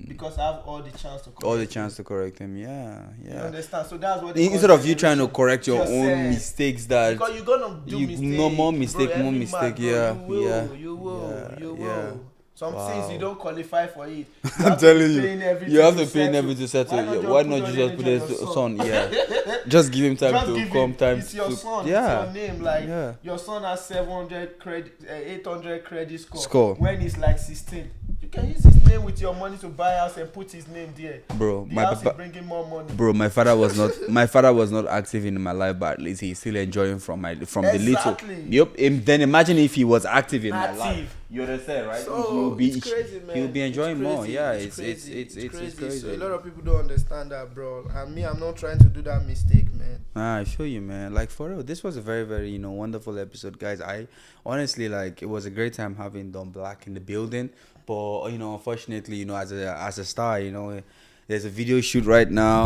Because I have all the chance to correct All the him. chance to correct him. Yeah, You yeah. understand? So that's what they call Instead of you trying to generation. correct your Yourself. own mistakes that Because you're gonna do you mistakes. no more mistake, bro, more every mistake. bro, Yeah, you will, yeah. you will, yeah, you yeah. will. Some Wow. things you don't qualify for it. I'm telling you, you have to pay everything to settle. Why not put you just put his son? Yeah, just give him time Just to give come. him, Time it's your to son, yeah. it's your name. Like Yeah. your son has 700 credit, 800 credit Score. when he's like 16. You can use his name with your money to buy house and put his name there. Bro, The my house papa, is bringing more money. bro, my father was not active in my life, but at least he's still enjoying from the little. Exactly. Yep. Then imagine if he was active in my life. Active. You understand, right? So it's crazy, man. He'll be enjoying It's more. crazy. Yeah, it's crazy. So a lot of people don't understand that, bro. And me, I'm not trying to do that mistake, man. I feel you, man. Like for real, this was a very, very wonderful episode, guys. I honestly it was a great time having Don Black in the building, but unfortunately, as a star, there's a video shoot right now.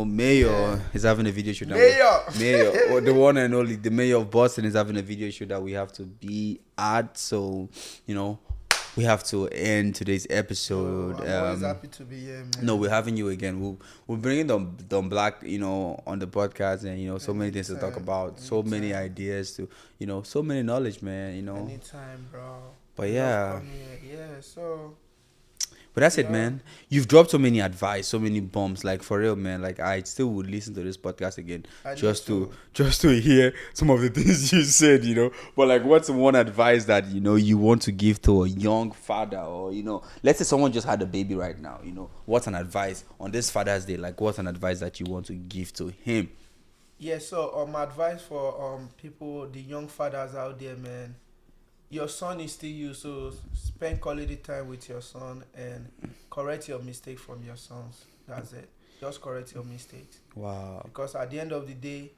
Mayor is having a video shoot. Mayor, or the one and only, the mayor of Boston is having a video shoot that we have to be at. So, we have to end today's episode. I'm always happy to be here, man. No, we're having you again. We'll bring in Don Black, on the podcast, and so many things to talk about, so many ideas to, so many knowledge, man. Anytime, bro. But yeah. So. But that's it, man. You've dropped so many advice, so many bombs. Like for real, man. Like I still would listen to this podcast again just to hear some of the things you said, But like, what's one advice that you want to give to a young father, or let's say someone just had a baby right now, What's an advice on this Father's Day? Like, what's an advice that you want to give to him? Yeah. So my advice for people, the young fathers out there, man. Your son is still you, so spend quality time with your son and correct your mistake from your sons. That's it. Just correct your mistakes. Wow. Because at the end of the day,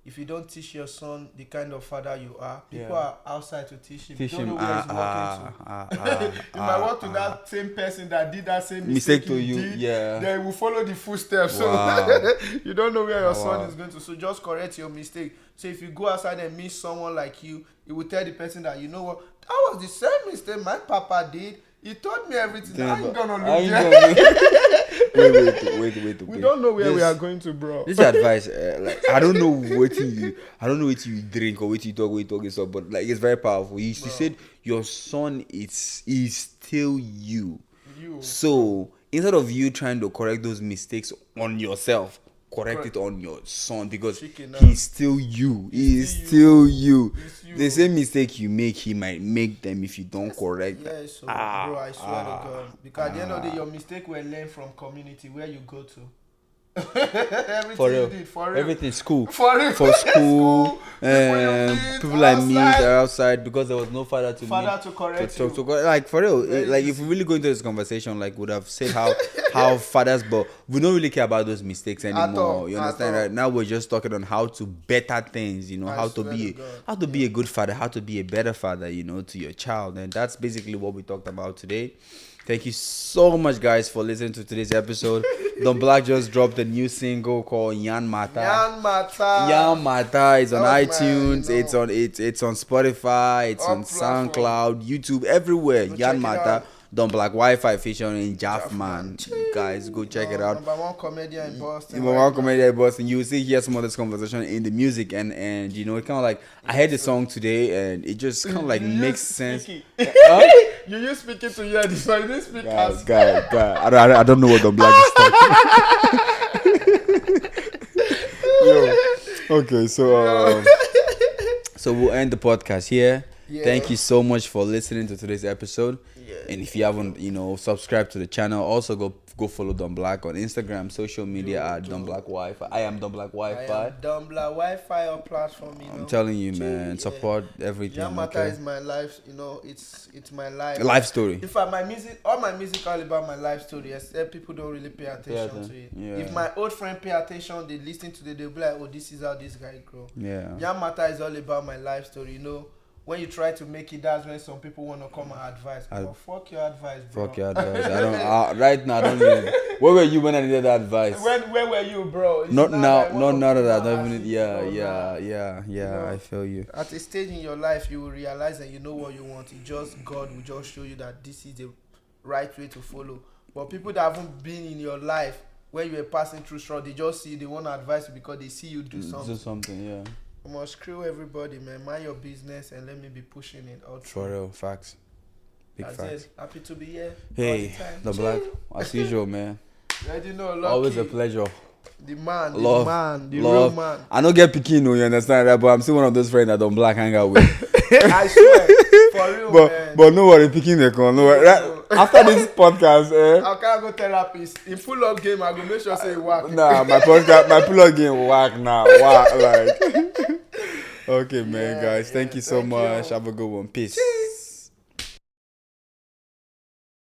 if you don't teach your son the kind of father you are, people are outside to teach him. You don't know where he's walking to. You might walk to that same person that did that same mistake to you. Did, yeah. Then will follow the footsteps. Wow. So you don't know where your son is going to. So just correct your mistake. So if you go outside and meet someone like you will tell the person that, what, that was the same mistake my papa did. He taught me everything. I ain't gonna look there. Wait. We don't know where we are going to, bro. This is advice. I don't know what you drink or what you talk and stuff, but it's very powerful. You said your son is still you. So instead of you trying to correct those mistakes on yourself, correct it on your son, because he's still you. He's still you. The same mistake you make, he might make them if you don't correct them. So, bro, I swear to God. Because at the end of the day, your mistake will learn from community where you go to. Everything For real. you did, for real. Everything school. For real. For school. meet People I meet outside. are outside because there was no father to Father meet. to correct To you. talk to God. Like for real, Very like if easy. we really go into this conversation, like would have said how fathers, but we don't really care about those mistakes anymore. all, You at understand? all. Right now we're just talking on how to better things. You know, I how to swear be to God. how to be a good father, how to be a better father. You know, to your child, and that's basically what we talked about today. Thank you so much, guys, for listening to today's episode. Don Black just dropped a new single called Yan Mata. Yan Mata. Yan Mata is on That was iTunes. my, you It's know, on it's on Spotify. It's all on platform. SoundCloud, YouTube, everywhere. Go check Yan it Mata, out. Donblaqwifi featuring Jaffman. Jaffman. Guys, go check it out. Number one comedian in Boston. Number right one now. comedian in Boston. You will see hear some of this conversation in the music, and you know it kind of like I heard the song today, and it just kind of like You makes use sense. speaking. Huh? You use speaking to hear this one. You didn't speak Guy, as I don't know what Don Black is talking. Yo, okay, so we'll end the podcast here. Yeah. Thank you so much for listening to today's episode. Yeah. And if you haven't, subscribed to the channel, also go follow Don Black on Instagram, social media at Donblaqwifi. I am I Donblaqwifi. am Donblaqwifi on platform. I'm telling you, man, Yeah. support everything. Yan Mata Okay? is my life. It's my life. Life story. In fact, all my music all about my life story. Except people don't really pay attention to it. Yeah. If my old friend pay attention, they listen to they'll be like, oh, this is how this guy grow. Yeah. Yan Mata is all about my life story. When you try to make it, that's when some people want to come and advise. But fuck your advice, bro. Fuck your advice. Right now, I don't need. Where were you when I needed that advice? Where were you, bro? It's Not now, like one not of that I people don't even. asking, Yeah. I feel you. At a stage in your life, you will realize that you know what you want. God will just show you that this is the right way to follow. But people that haven't been in your life when you were passing through struggle, they just see, they want to advise you because they see you do something. Do something, yeah. You must screw everybody, man. Mind your business and let me be pushing it out. For real, facts. Big That's facts. it. Happy to be here. Hey, all the time. the Black, as usual, man. You already know, Lucky, Always a pleasure. the man, Love, the love. real man. I don't get picky, no, you understand that, but I'm still one of those friends that Don Black hang out with. I swear, for real, man. but no worry, picking the con. No worry. Right, after this podcast, I can't go therapist. In full up game, I go make sure say work. nah, my podcast, my plug game whack now. Whack, like. Okay, man, Yeah, guys. Thank you so thank much. you. Have a good one. Peace. Cheers.